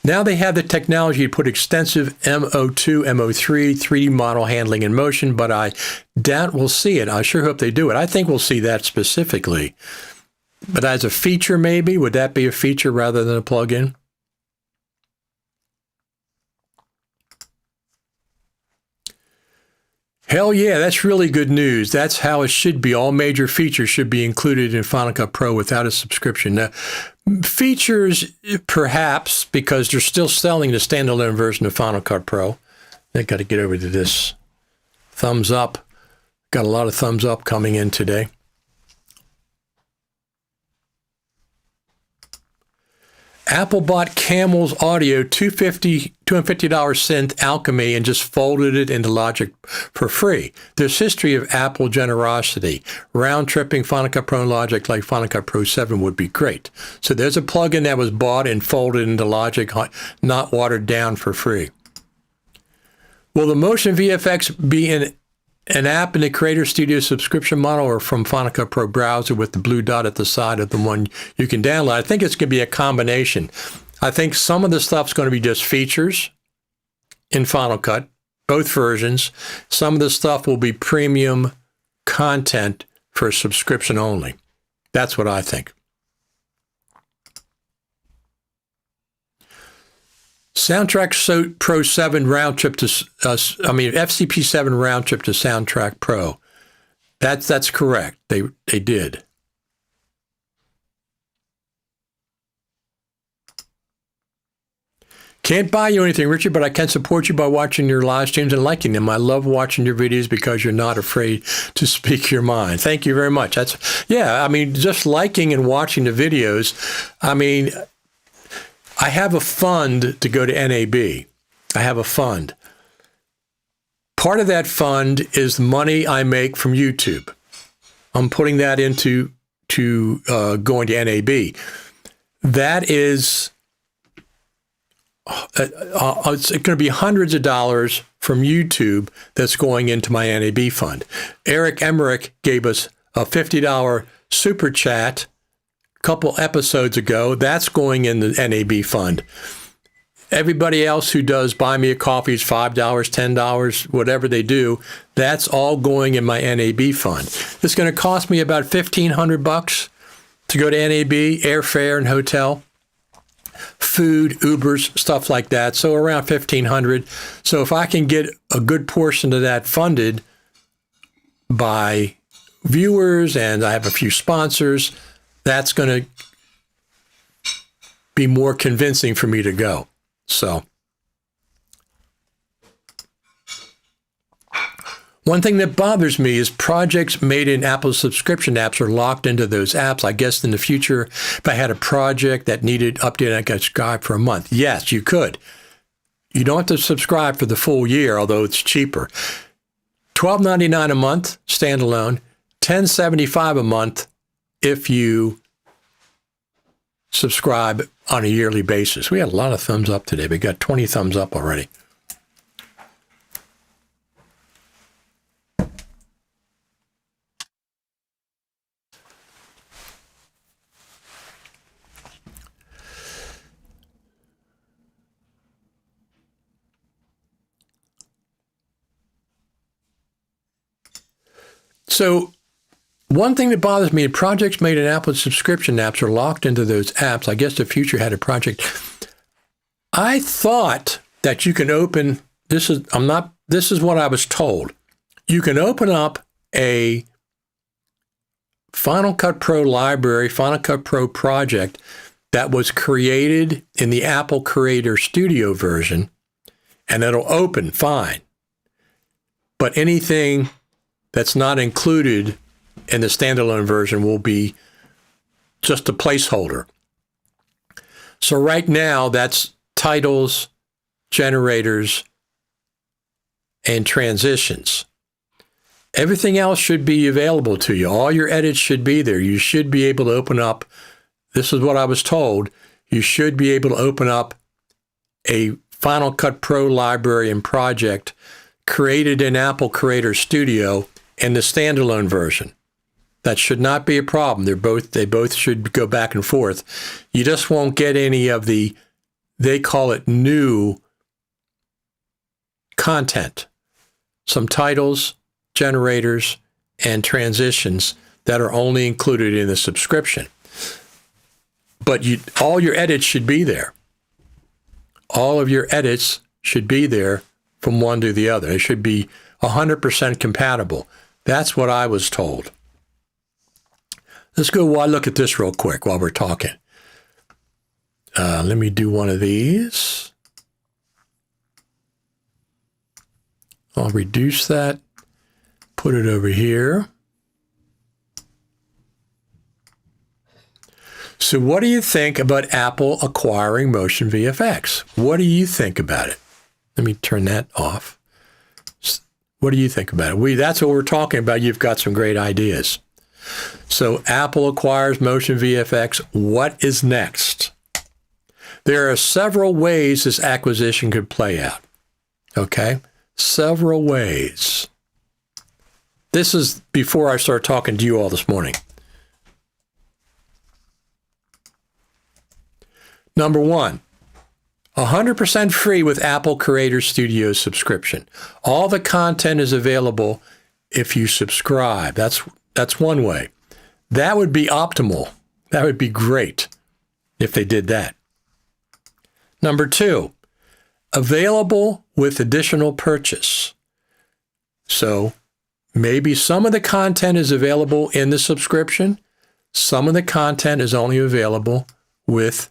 Now they have the technology to put extensive MO2, MO3, 3D model handling in motion, but I doubt we'll see it. I sure hope they do it. I think we'll see that specifically. But as a feature, maybe, would that be a feature rather than a plugin? Hell yeah, that's really good news. That's how it should be. All major features should be included in Final Cut Pro without a subscription. Now, features, perhaps, because they're still selling the standalone version of Final Cut Pro. They've got to get over to this. Thumbs up. Got a lot of thumbs up coming in today. Apple bought Camel's Audio $250 synth Alchemy and just folded it into Logic for free. There's history of Apple generosity. Round-tripping Final Cut Pro and Logic like Final Cut Pro 7 would be great. So there's a plugin that was bought and folded into Logic, not watered down, for free. Will the MotionVFX be an app in the Creator Studio subscription model or from Final Cut Pro browser with the blue dot at the side of the one you can download? I think it's going to be a combination. I think some of the stuff's going to be just features in Final Cut, both versions. Some of the stuff will be premium content for subscription only. That's what I think. Soundtrack Pro 7 round trip to, FCP 7 round trip to Soundtrack Pro. That's correct. They did. Can't buy you anything, Richard, but I can support you by watching your live streams and liking them. I love watching your videos because you're not afraid to speak your mind. Thank you very much. Just liking and watching the videos. I have a fund to go to NAB. I have a fund. Part of that fund is the money I make from YouTube. I'm putting that into going to NAB. That is it's going to be hundreds of dollars from YouTube that's going into my NAB fund. Eric Emmerich gave us a $50 super chat a couple episodes ago. That's going in the NAB fund. Everybody else who does buy me a coffee is $5, $10, whatever they do, that's all going in my NAB fund. It's going to cost me about $1,500 to go to NAB, airfare and hotel, food, Ubers, stuff like that. So around $1,500. So if I can get a good portion of that funded by viewers and I have a few sponsors, that's going to be more convincing for me to go. So one thing that bothers me is projects made in Apple subscription apps are locked into those apps. I guess in the future, if I had a project that needed updating, I could subscribe for a month. Yes, you could. You don't have to subscribe for the full year, although it's cheaper. $12.99 a month, standalone. $10.75 a month if you subscribe on a yearly basis. We had a lot of thumbs up today. We got 20 thumbs up already. So one thing that bothers me, projects made in Apple subscription apps are locked into those apps. I guess the future had a project. I thought that you can open, this is what I was told. You can open up a Final Cut Pro library, Final Cut Pro project that was created in the Apple Creator Studio version, and it'll open fine. But anything that's not included in the standalone version will be just a placeholder. So right now, that's titles, generators, and transitions. Everything else should be available to you. All your edits should be there. You should be able to open up, this is what I was told, you should be able to open up a Final Cut Pro library and project created in Apple Creator Studio in the standalone version. That should not be a problem. They both should go back and forth. You just won't get any of the, they call it new content. Some titles, generators, and transitions that are only included in the subscription. But all your edits should be there. All of your edits should be there from one to the other. It should be 100% compatible. That's what I was told. Let's go look at this real quick while we're talking. Let me do one of these. I'll reduce that, put it over here. So what do you think about Apple acquiring MotionVFX? What do you think about it? Let me turn that off. What do you think about it? That's what we're talking about. You've got some great ideas. So Apple acquires MotionVFX. What is next? There are several ways this acquisition could play out. Okay? Several ways. This is before I start talking to you all this morning. Number one, 100% free with Apple Creator Studio subscription. All the content is available if you subscribe. That's one way. That would be optimal. That would be great if they did that. Number two, available with additional purchase. So maybe some of the content is available in the subscription. Some of the content is only available with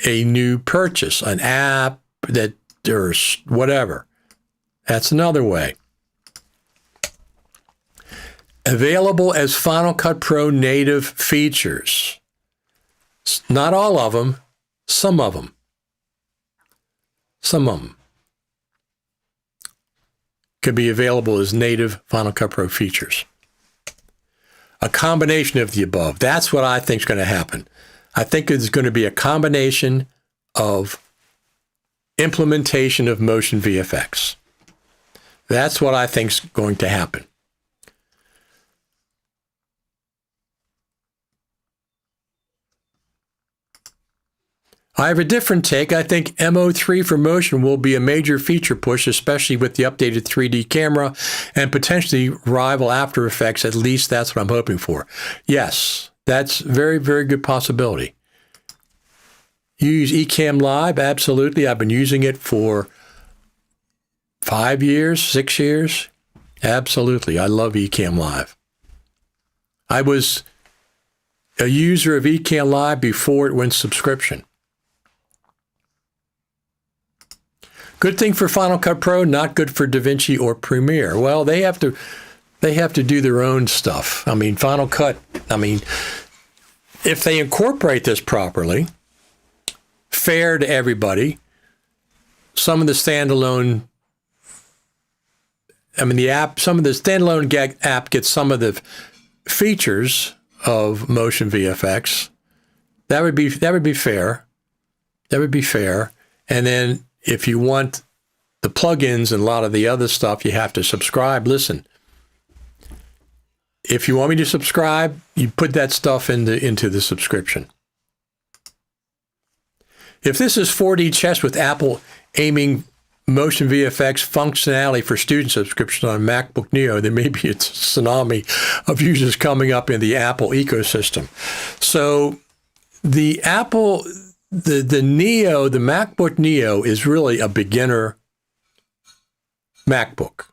a new purchase, an app that there's whatever. That's another way. Available as Final Cut Pro native features. Not all of them, some of them. Some of them could be available as native Final Cut Pro features. A combination of the above. That's what I think is going to happen. I think it's going to be a combination of implementation of MotionVFX. That's what I think is going to happen. I have a different take. I think MO3 for motion will be a major feature push, especially with the updated 3D camera and potentially rival After Effects. At least that's what I'm hoping for. Yes, that's very, very good possibility. You use Ecamm Live? Absolutely. I've been using it for 5 years, 6 years. Absolutely. I love Ecamm Live. I was a user of Ecamm Live before it went subscription. Good thing for Final Cut Pro, not good for DaVinci or Premiere. Well, they have to do their own stuff. I mean, Final Cut, if they incorporate this properly, fair to everybody, some of the standalone app gets some of the features of MotionVFX. That would be fair. That would be fair. And then if you want the plugins and a lot of the other stuff, you have to subscribe. Listen, if you want me to subscribe, you put that stuff into the subscription. If this is 4D chess with Apple aiming MotionVFX functionality for student subscription on MacBook Neo, then maybe it's a tsunami of users coming up in the Apple ecosystem. So the Neo, the MacBook Neo is really a beginner MacBook.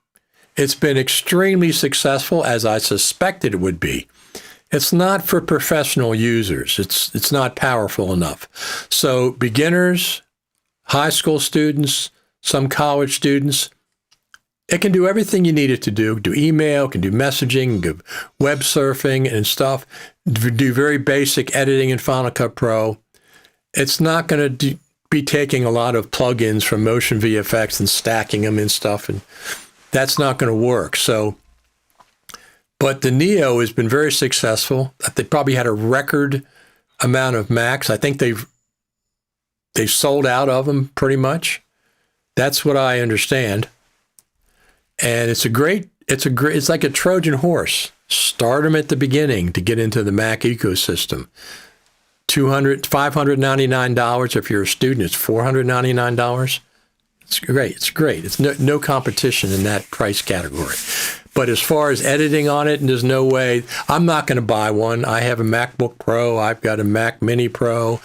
It's been extremely successful, as I suspected it would be. It's not for professional users. It's not powerful enough. So beginners, high school students, some college students, it can do everything you need it to do. Do email, can do messaging, do web surfing and stuff, do very basic editing in Final Cut Pro. It's not going to be taking a lot of plugins from MotionVFX and stacking them and stuff, and that's not going to work. So, but the Neo has been very successful. They probably had a record amount of Macs. I think they've sold out of them pretty much. That's what I understand. And it's like a Trojan horse. Start them at the beginning to get into the Mac ecosystem. $599 if you're a student. It's $499. It's great. It's great. It's no competition in that price category. But as far as editing on it, and there's no way, I'm not going to buy one. I have a MacBook Pro. I've got a Mac Mini Pro.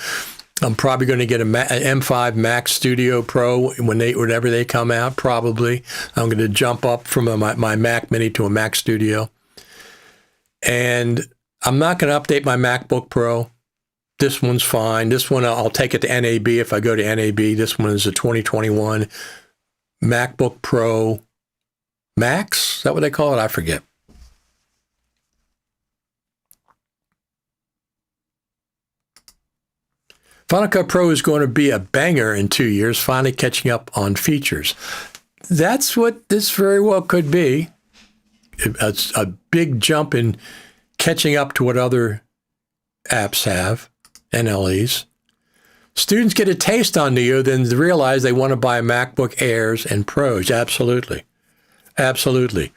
I'm probably going to get an M5 Mac Studio Pro whenever they come out, probably. I'm going to jump up from my Mac Mini to a Mac Studio. And I'm not going to update my MacBook Pro. This one's fine. This one, I'll take it to NAB if I go to NAB. This one is a 2021 MacBook Pro Max. Is that what they call it? I forget. Final Cut Pro is going to be a banger in 2 years, finally catching up on features. That's what this very well could be. It's a big jump in catching up to what other apps have, NLEs. Students get a taste on Neo, then realize they want to buy MacBook Airs and Pros. Absolutely. Absolutely.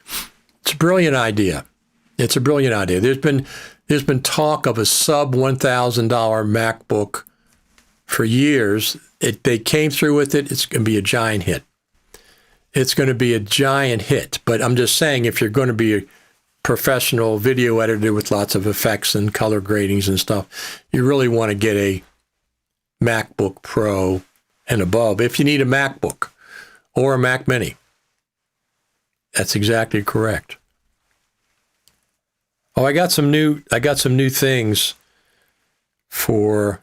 It's a brilliant idea. It's a brilliant idea. There's been talk of a sub $1,000 MacBook for years. They came through with it. It's going to be a giant hit. It's going to be a giant hit. But I'm just saying, if you're going to be a professional video editor with lots of effects and color gradings and stuff, you really want to get a MacBook Pro and above if you need a MacBook or a Mac Mini. That's exactly correct. Oh, I got some new things for,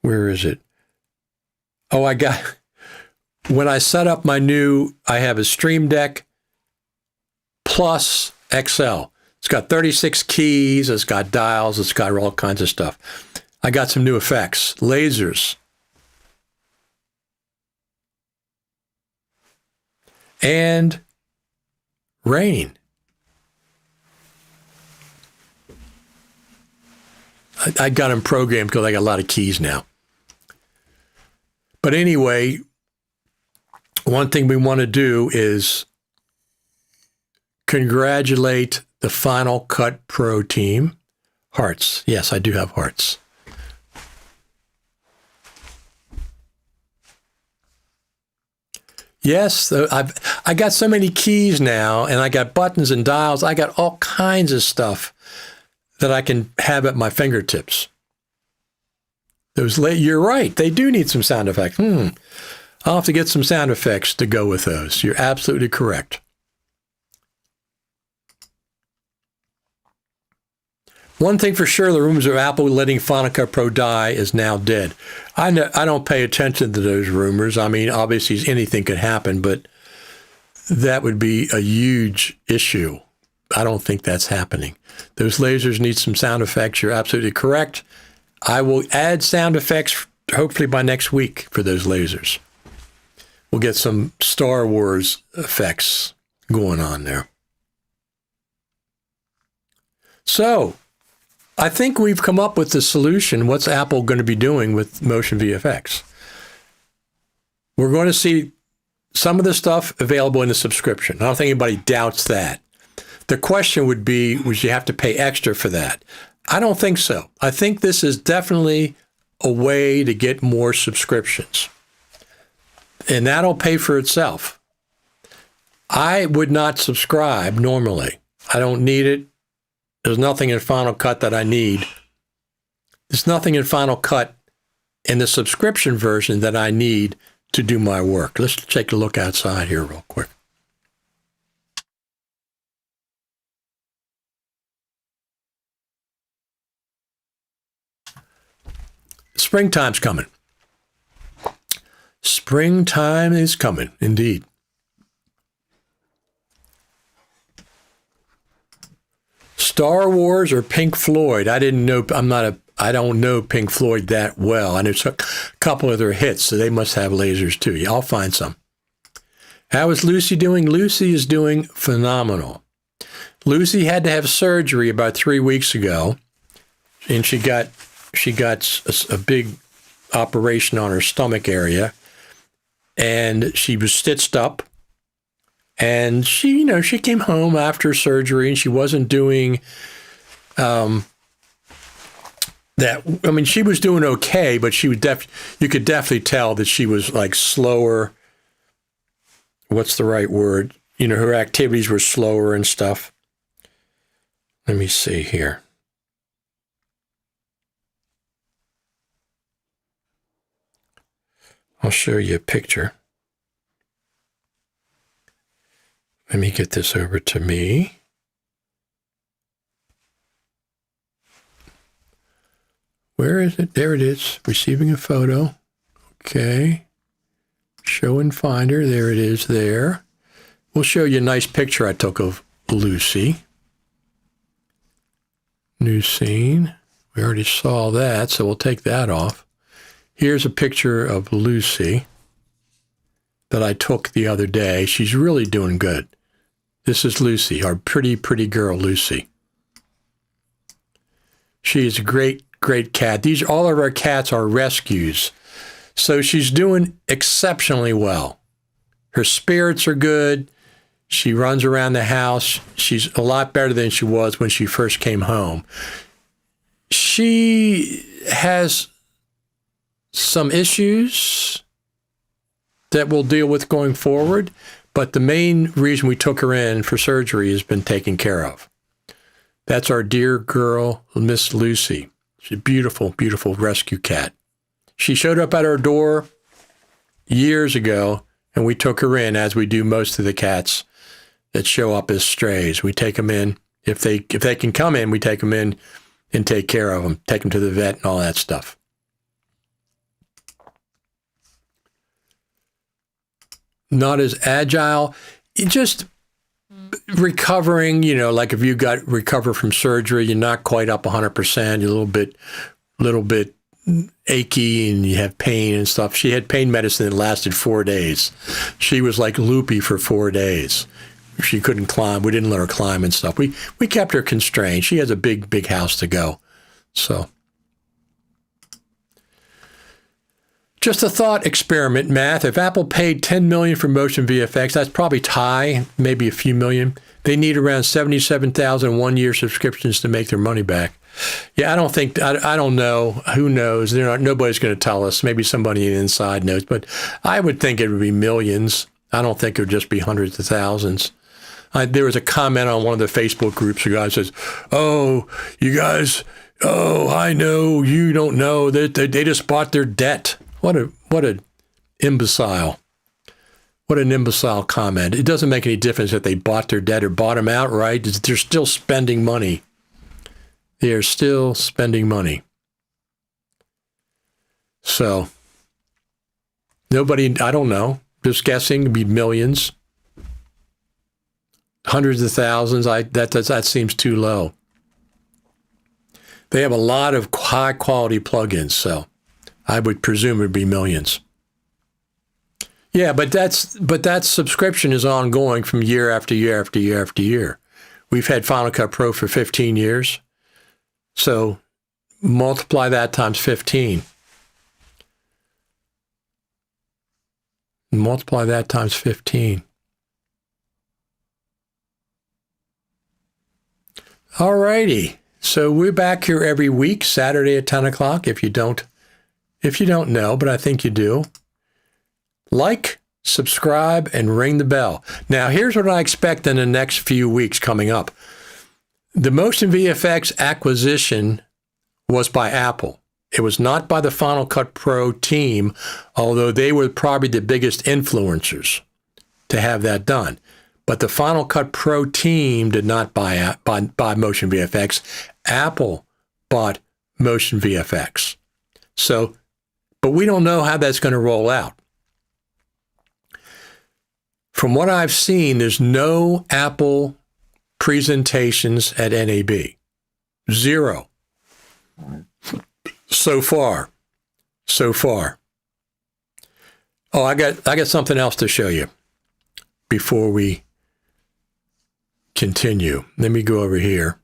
where is it? Oh, when I set up I have a Stream Deck Plus XL. It's got 36 keys, it's got dials, it's got all kinds of stuff. I got some new effects, lasers, and rain. I got them programmed because I got a lot of keys now. But anyway, one thing we want to do is congratulate the Final Cut Pro team. Hearts. Yes, I do have hearts. Yes, I got so many keys now, and I got buttons and dials. I got all kinds of stuff that I can have at my fingertips. You're right. They do need some sound effects. I'll have to get some sound effects to go with those. You're absolutely correct. One thing for sure, the rumors of Apple letting Final Cut Pro die is now dead. I don't pay attention to those rumors. I mean, obviously anything could happen, but that would be a huge issue. I don't think that's happening. Those lasers need some sound effects. You're absolutely correct. I will add sound effects hopefully by next week for those lasers. We'll get some Star Wars effects going on there. So, I think we've come up with the solution. What's Apple going to be doing with MotionVFX? We're going to see some of the stuff available in the subscription. I don't think anybody doubts that. The question would be, would you have to pay extra for that? I don't think so. I think this is definitely a way to get more subscriptions. And that'll pay for itself. I would not subscribe normally. I don't need it. There's nothing in Final Cut that I need. There's nothing in Final Cut in the subscription version that I need to do my work. Let's take a look outside here real quick. Springtime's coming. Springtime is coming, indeed. Star Wars or Pink Floyd? I didn't know. I don't know Pink Floyd that well. I know a couple of their hits, so they must have lasers too. Yeah, I'll find some. How is Lucy doing? Lucy is doing phenomenal. Lucy had to have surgery about 3 weeks ago, and she got a big operation on her stomach area, and she was stitched up. And she came home after surgery, and she wasn't doing that. I mean, she was doing okay, but she was you could definitely tell that she was like slower. What's the right word? Her activities were slower and stuff. Let me see here. I'll show you a picture. Let me get this over to me. Where is it? There it is. Receiving a photo. Okay. Show in Finder. There it is there. We'll show you a nice picture I took of Lucy. New scene. We already saw that, so we'll take that off. Here's a picture of Lucy that I took the other day. She's really doing good. This is Lucy, our pretty, pretty girl, Lucy. She is a great, great cat. All of our cats are rescues. So she's doing exceptionally well. Her spirits are good. She runs around the house. She's a lot better than she was when she first came home. She has some issues that we'll deal with going forward. But the main reason we took her in for surgery has been taken care of. That's our dear girl, Miss Lucy. She's a beautiful, beautiful rescue cat. She showed up at our door years ago, and we took her in, as we do most of the cats that show up as strays. We take them in. If they can come in, we take them in and take care of them, take them to the vet and all that stuff. Not as agile, just recovering, like if you recover from surgery, you're not quite up 100%, you're a little bit achy and you have pain and stuff. She had pain medicine that lasted 4 days. She was like loopy for 4 days. She couldn't climb. We didn't let her climb and stuff. We kept her constrained. She has a big, big house to go. So Just a thought experiment, math. If Apple paid $10 million for MotionVFX, that's probably high, maybe a few million. They need around 77,000 one-year subscriptions to make their money back. Yeah, I don't know. Who knows? Nobody's going to tell us. Maybe somebody inside knows, but I would think it would be millions. I don't think it would just be hundreds of thousands. There was a comment on one of the Facebook groups. A guy says, "Oh, you guys, I know you don't know that they just bought their debt." What an imbecile. What an imbecile comment. It doesn't make any difference if they bought their debt or bought them outright. They're still spending money. They are still spending money. So, I don't know. Just guessing, it'd be millions. Hundreds of thousands. That seems too low. They have a lot of high quality plugins, so I would presume it'd be millions. Yeah, but that subscription is ongoing from year after year after year after year. We've had Final Cut Pro for 15 years. So multiply that times 15. Multiply that times 15. All righty. So we're back here every week, Saturday at 10 o'clock. If you don't know, but I think you do. Like, subscribe, and ring the bell. Now, here's what I expect in the next few weeks coming up. The MotionVFX acquisition was by Apple. It was not by the Final Cut Pro team, although they were probably the biggest influencers to have that done. But the Final Cut Pro team did not buy MotionVFX. Apple bought MotionVFX. So, but we don't know how that's going to roll out. From what I've seen, there's no Apple presentations at NAB. Zero. So far. Oh, I got something else to show you before we continue. Let me go over here.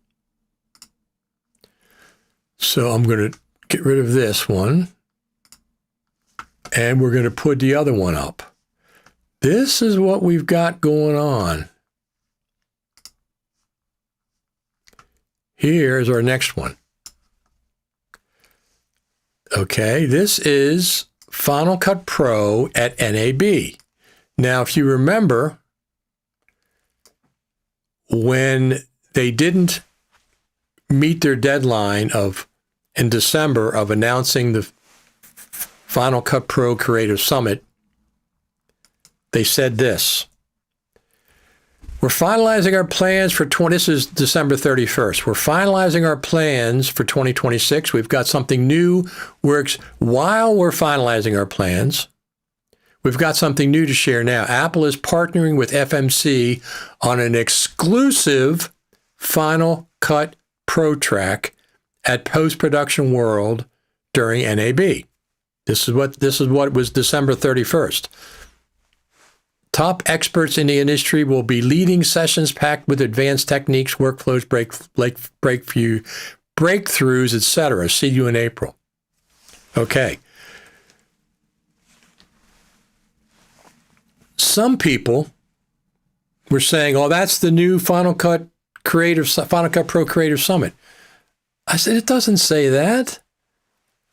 So I'm going to get rid of this one, and we're going to put the other one up. This is what we've got going on. Here's our next one. Okay, this is Final Cut Pro at NAB. Now, if you remember, when they didn't meet their deadline in December of announcing the Final Cut Pro Creative Summit, they said this. We're finalizing our plans for this is December 31st. We're finalizing our plans for 2026. We've got something new. While we're finalizing our plans, we've got something new to share now. Apple is partnering with FMC on an exclusive Final Cut Pro track at Post-Production World during NAB. This is what was December 31st. Top experts in the industry will be leading sessions packed with advanced techniques, workflows, breakthroughs, etc. See you in April. Okay. Some people were saying, "Oh, that's the new Final Cut Pro Creative Summit." I said, it doesn't say that.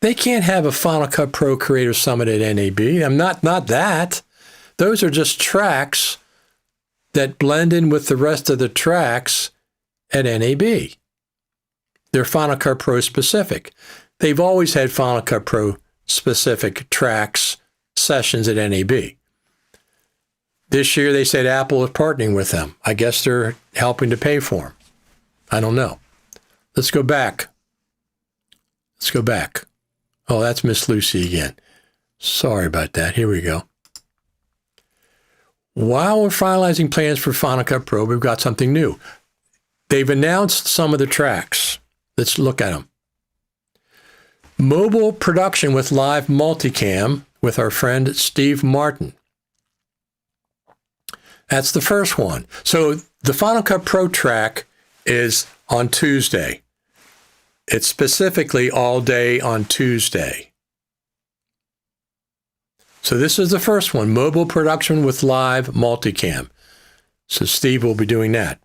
They can't have a Final Cut Pro Creative Summit at NAB. I'm not that. Those are just tracks that blend in with the rest of the tracks at NAB. They're Final Cut Pro specific. They've always had Final Cut Pro specific tracks sessions at NAB. This year they said Apple is partnering with them. I guess they're helping to pay for them. I don't know. Let's go back. Oh, that's Miss Lucy again. Sorry about that. Here we go. While we're finalizing plans for Final Cut Pro, we've got something new. They've announced some of the tracks. Let's look at them. Mobile production with live multicam with our friend Steve Martin. That's the first one. So the Final Cut Pro track is on Tuesday. It's specifically all day on Tuesday. So this is the first one, mobile production with live multicam. So Steve will be doing that.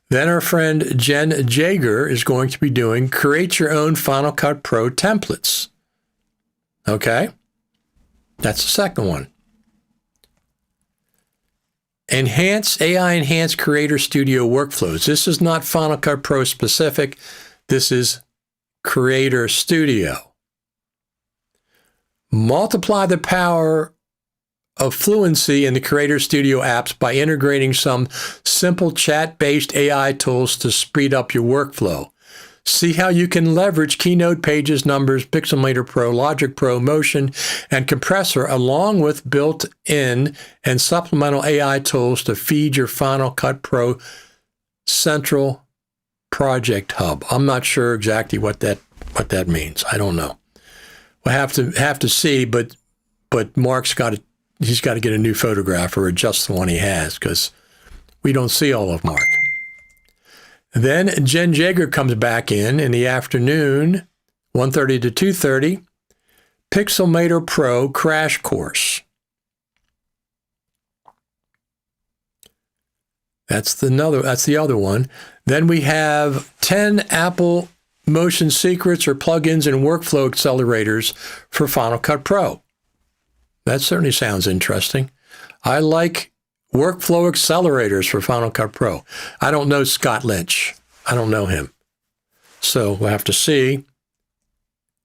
Then our friend Jen Jaeger is going to be doing create your own Final Cut Pro templates. Okay? That's the second one. AI Enhanced Creator Studio Workflows. This is not Final Cut Pro specific. This is Creator Studio. Multiply the power of fluency in the Creator Studio apps by integrating some simple chat-based AI tools to speed up your workflow. See how you can leverage Keynote, Pages, Numbers, Pixelmator Pro, Logic Pro, Motion, and Compressor along with built-in and supplemental AI tools to feed your Final Cut Pro Central Project Hub. I'm not sure exactly what that means. I don't know. We'll have to see, but Mark's got to get a new photograph or adjust the one he has because we don't see all of Mark. Then Jen Jaeger comes back in the afternoon, 1:30 to 2:30, Pixelmator Pro Crash Course. That's the other one. Then we have 10 Apple Motion secrets or plugins and workflow accelerators for Final Cut Pro. That certainly sounds interesting. I like workflow accelerators for Final Cut Pro. I don't know Scott Lynch. I don't know him. So we'll have to see.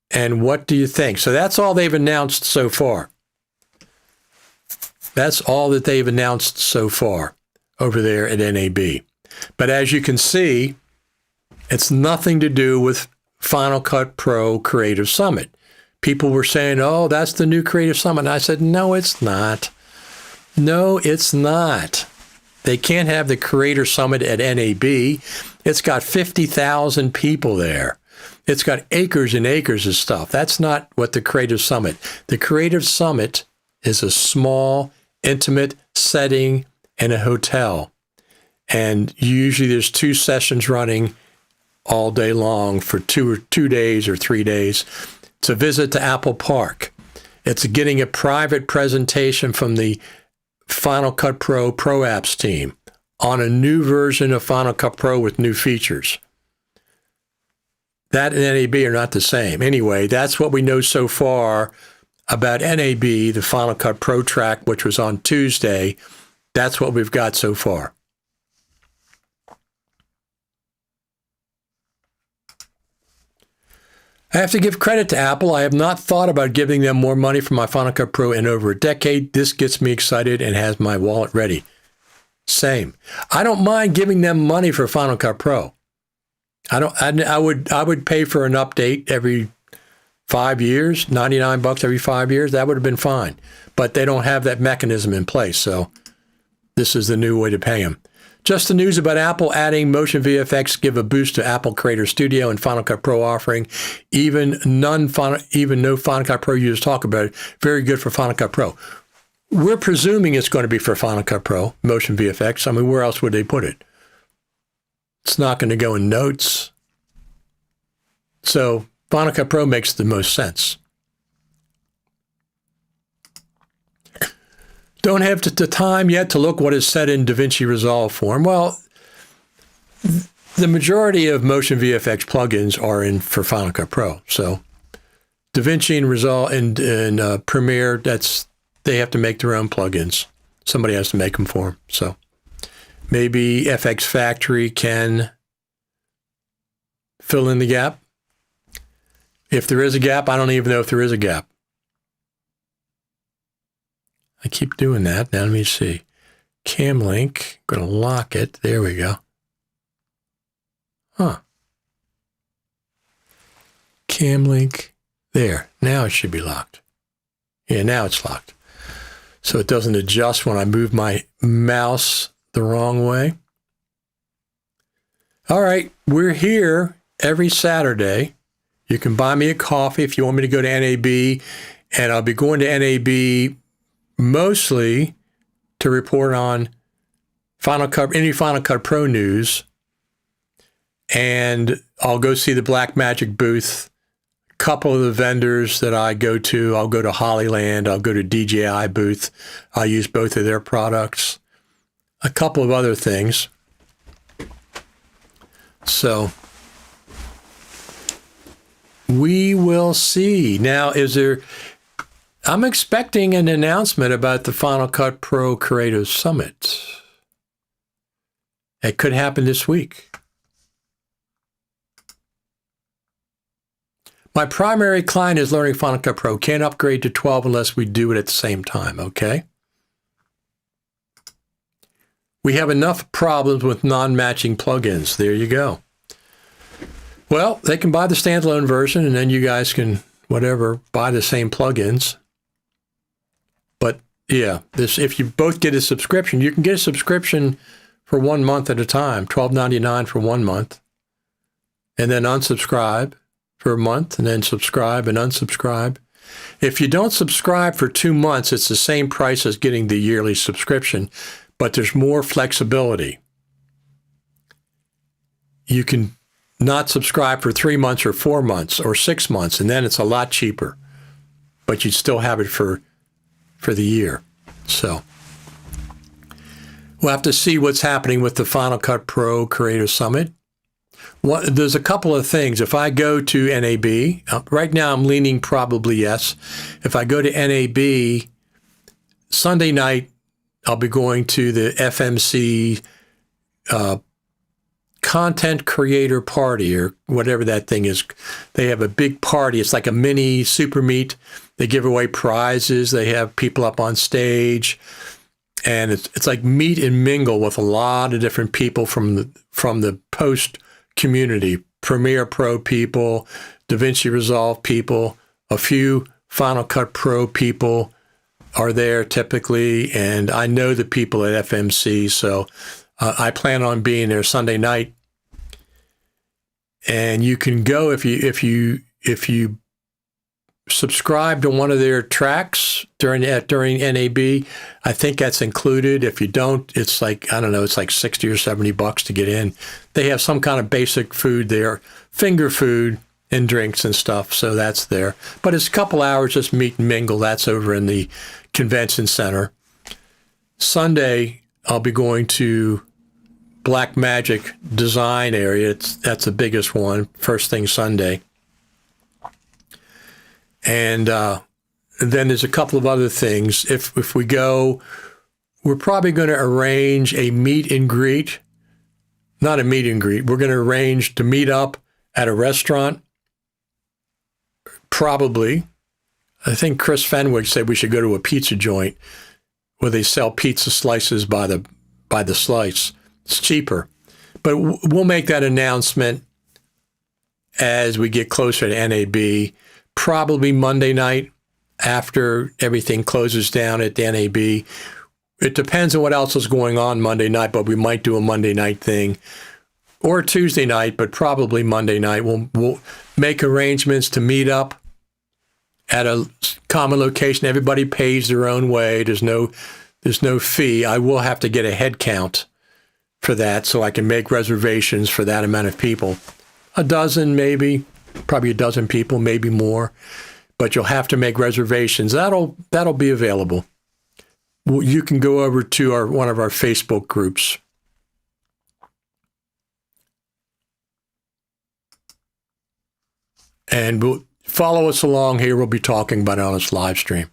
And what do you think? So that's all they've announced so far. That's all that they've announced so far over there at NAB. But as you can see, it's nothing to do with Final Cut Pro Creative Summit. People were saying, oh, that's the new Creative Summit. And I said, no, it's not. No, it's not. They can't have the Creator Summit at NAB. It's got 50,000 people there. It's got acres and acres of stuff. That's not what the Creative Summit. The Creative Summit is a small, intimate setting in a hotel. And usually there's 2 sessions running all day long for 2 days or 3 days. It's a visit to Apple Park. It's getting a private presentation from the Final Cut Pro Apps team on a new version of Final Cut Pro with new features. That and NAB are not the same. Anyway, that's what we know so far about NAB, the Final Cut Pro track, which was on Tuesday. That's what we've got so far. I have to give credit to Apple. I have not thought about giving them more money for my Final Cut Pro in over a decade. This gets me excited and has my wallet ready. Same. I don't mind giving them money for Final Cut Pro. I would pay for an update every 5 years, $99 every 5 years. That would have been fine. But they don't have that mechanism in place, so this is the new way to pay them. Just the news about Apple adding MotionVFX give a boost to Apple Creator Studio and Final Cut Pro offering. Even no Final Cut Pro users talk about it. Very good for Final Cut Pro. We're presuming it's going to be for Final Cut Pro, MotionVFX. I mean, where else would they put it? It's not going to go in Notes. So Final Cut Pro makes the most sense. Don't have the time yet to look what is set in DaVinci Resolve form. Well, the majority of MotionVFX plugins are in for Final Cut Pro. So DaVinci and Resolve and Premiere, they have to make their own plugins. Somebody has to make them for them. So maybe FX Factory can fill in the gap. If there is a gap, I don't even know if there is a gap. I keep doing that. Now let me see. Cam link. I'm going to lock it. There we go. Huh. Cam link. There. Now it should be locked. Yeah, now it's locked. So it doesn't adjust when I move my mouse the wrong way. All right. We're here every Saturday. You can buy me a coffee if you want me to go to NAB. And I'll be going to NAB mostly to report on any Final Cut Pro news. And I'll go see the Blackmagic booth couple of the vendors that I go to, I'll go to Hollyland, I'll go to DJI booth. I use both of their products. A couple of other things. So we will see. Now, I'm expecting an announcement about the Final Cut Pro Creative Summit. It could happen this week. My primary client is learning Final Cut Pro. Can't upgrade to 12 unless we do it at the same time, okay? We have enough problems with non-matching plugins. There you go. Well, they can buy the standalone version, and then you guys can, whatever, buy the same plugins. But yeah, if you both get a subscription, you can get a subscription for 1 month at a time, $12.99 for 1 month, and then unsubscribe for a month, and then subscribe and unsubscribe. If you don't subscribe for 2 months, it's the same price as getting the yearly subscription, but there's more flexibility. You can not subscribe for 3 months or 4 months or 6 months, and then it's a lot cheaper, but you still have it for the year. So we'll have to see what's happening with the Final Cut Pro Creator Summit. There's a couple of things. If I go to NAB, right now I'm leaning probably yes. If I go to NAB, Sunday night, I'll be going to the FMC Content Creator Party, or whatever that thing is. They have a big party. It's like a mini super meet. They give away prizes. They have people up on stage. And it's like meet and mingle with a lot of different people from the post community, Premiere Pro people, DaVinci Resolve people, a few Final Cut Pro people are there typically, and I know the people at FMC, so I plan on being there Sunday night. And you can go if you subscribe to one of their tracks during NAB. I think that's included. If you don't, it's like, I don't know, it's like $60 or $70 to get in. They have some kind of basic food there, finger food and drinks and stuff, so that's there. But it's a couple hours, just meet and mingle. That's over in the convention center. Sunday, I'll be going to Black Magic Design area. That's the biggest one, first thing Sunday. And then there's a couple of other things. If we go, we're probably going to arrange a meet and greet. Not a meet and greet. We're going to arrange to meet up at a restaurant. Probably. I think Chris Fenwick said we should go to a pizza joint where they sell pizza slices by the slice. It's cheaper. But we'll make that announcement as we get closer to NAB. Probably Monday night after everything closes down at the NAB. It depends on what else is going on Monday night, but we might do a Monday night thing or Tuesday night, but probably Monday night. We'll make arrangements to meet up at a common location. Everybody pays their own way. There's no fee. I will have to get a head count for that so I can make reservations for that amount of people. A dozen, maybe. Probably a dozen people, maybe more, but you'll have to make reservations. That'll be available. Well, you can go over to one of our Facebook groups. And we'll follow us along here. We'll be talking about it on this live stream.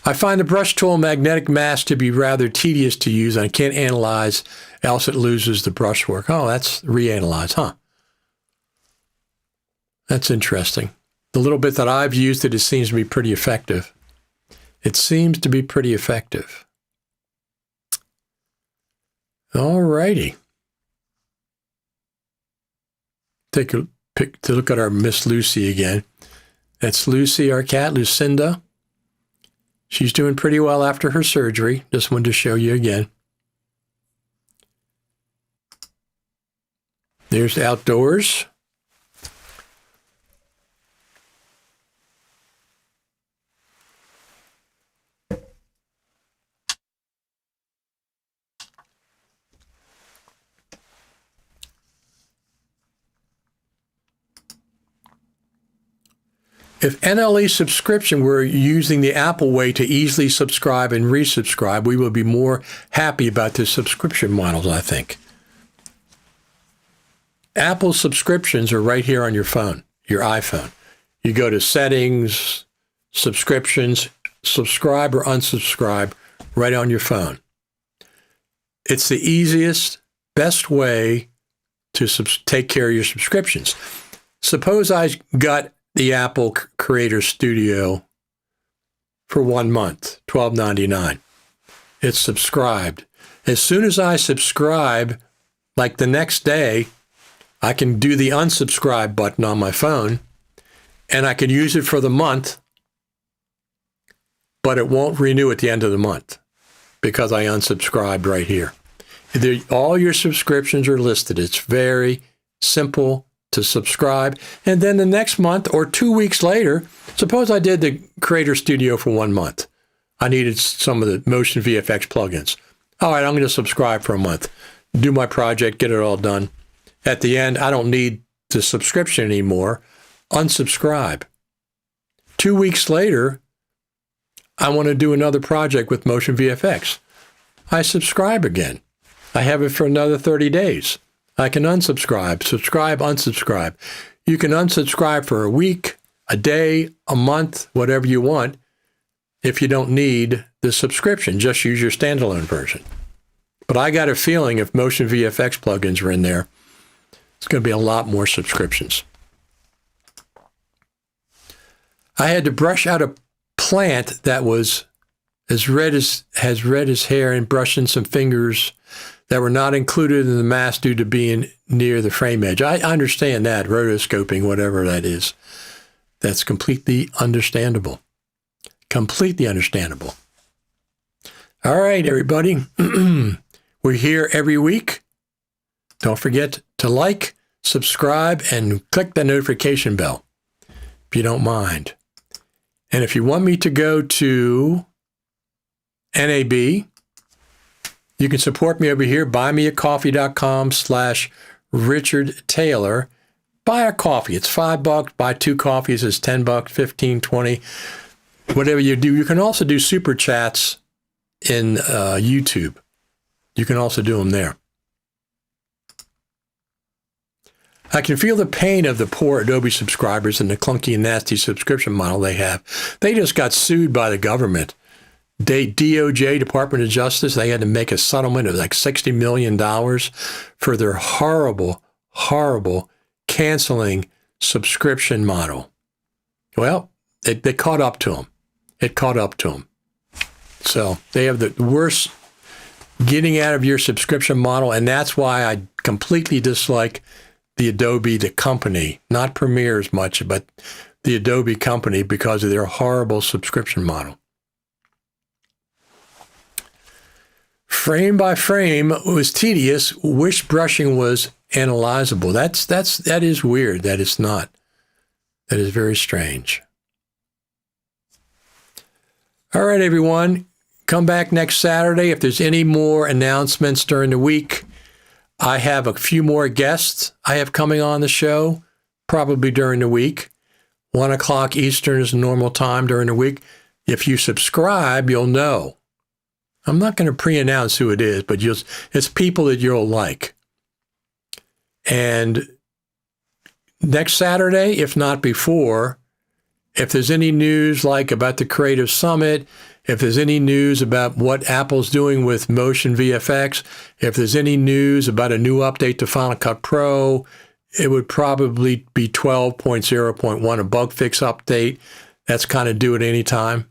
I find the brush tool magnetic mask to be rather tedious to use. I can't analyze, else it loses the brushwork. Oh, that's reanalyze, huh? That's interesting. The little bit that I've used it seems to be pretty effective. It seems to be pretty effective. All righty. Take a pick to look at our Miss Lucy again. That's Lucy, our cat, Lucinda. She's doing pretty well after her surgery. Just wanted to show you again. There's outdoors. If NLE subscription were using the Apple way to easily subscribe and resubscribe, we would be more happy about the subscription models, I think. Apple subscriptions are right here on your phone, your iPhone. You go to settings, subscriptions, subscribe or unsubscribe right on your phone. It's the easiest, best way to take care of your subscriptions. Suppose I got the Apple Creator Studio for 1 month, $12.99. It's subscribed. As soon as I subscribe, like the next day, I can do the unsubscribe button on my phone, and I can use it for the month, but it won't renew at the end of the month because I unsubscribed right here. All your subscriptions are listed. It's very simple to subscribe. And then the next month or 2 weeks later, suppose I did the Creator Studio for 1 month. I needed some of the MotionVFX plugins. All right, I'm going to subscribe for a month, do my project, get it all done. At the end, I don't need the subscription anymore. Unsubscribe. 2 weeks later, I want to do another project with MotionVFX. I subscribe again. I have it for another 30 days. I can unsubscribe, subscribe, unsubscribe. You can unsubscribe for a week, a day, a month, whatever you want. If you don't need the subscription, just use your standalone version. But I got a feeling if MotionVFX plugins are in there, it's going to be a lot more subscriptions. I had to brush out a plant that was as red as hair and brush in some fingers that were not included in the mask due to being near the frame edge. I understand that, rotoscoping, whatever that is. That's completely understandable. Completely understandable. All right, everybody. We're here every week. Don't forget to like, subscribe, and click the notification bell, if you don't mind. And if you want me to go to NAB, you can support me over here, buymeacoffee.com/Richard Taylor. Buy a coffee. It's $5. Buy 2 coffees. It's $10, 15, 20, whatever you do. You can also do super chats in YouTube. You can also do them there. I can feel the pain of the poor Adobe subscribers and the clunky and nasty subscription model they have. They just got sued by the government. DOJ, Department of Justice, they had to make a settlement of like $60 million for their horrible, horrible canceling subscription model. Well, they caught up to them. It caught up to them. So they have the worst getting out of your subscription model, and that's why I completely dislike the Adobe, the company, not Premiere as much, but the Adobe company because of their horrible subscription model. Frame by frame was tedious. Wish brushing was analyzable. That is weird. That is not. That is very strange. All right, everyone. Come back next Saturday. If there's any more announcements during the week, I have a few more guests I have coming on the show, probably during the week. 1 o'clock Eastern is normal time during the week. If you subscribe, you'll know. I'm not going to pre-announce who it is, but it's people that you'll like. And next Saturday, if not before, if there's any news like about the Creative Summit, if there's any news about what Apple's doing with MotionVFX, if there's any news about a new update to Final Cut Pro, it would probably be 12.0.1, a bug fix update. That's kind of due at any time.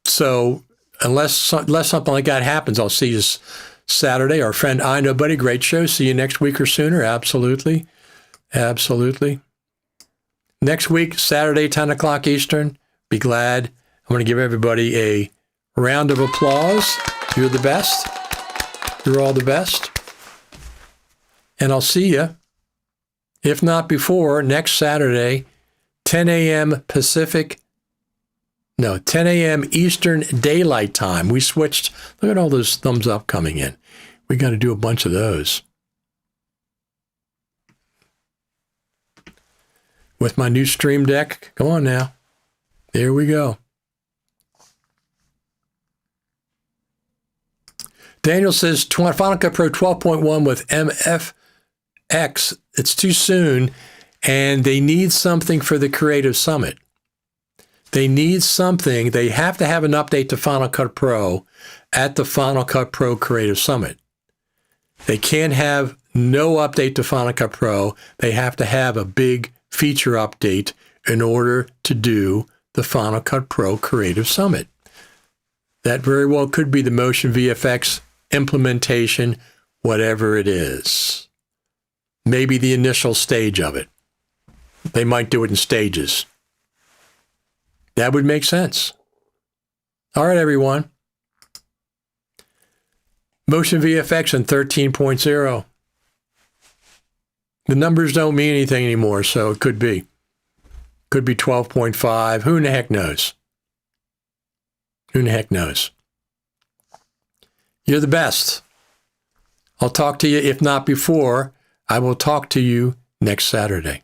So unless something like that happens, I'll see you Saturday. Our friend I Know Buddy, great show. See you next week or sooner. Absolutely. Absolutely. Next week, Saturday, 10 o'clock Eastern. Be glad. I'm going to give everybody a round of applause. You're the best. You're all the best. And I'll see you, if not before, next Saturday, 10 a.m. 10 a.m. Eastern Daylight Time. We switched. Look at all those thumbs up coming in. We got to do a bunch of those. with my new Stream Deck. Come on now. There we go. Daniel says Final Cut Pro 12.1 with MFX. It's too soon, and they need something for the Creative Summit. They need something. They have to have an update to Final Cut Pro at the Final Cut Pro Creative Summit. They can't have no update to Final Cut Pro. They have to have a big feature update in order to do the Final Cut Pro Creative Summit. That very well could be the MotionVFX implementation, whatever it is. Maybe the initial stage of it. They might do it in stages. That would make sense. All right, everyone. MotionVFX in 13.0. The numbers don't mean anything anymore, so it could be. Could be 12.5. Who in the heck knows? Who in the heck knows? You're the best. I'll talk to you, if not before, I will talk to you next Saturday.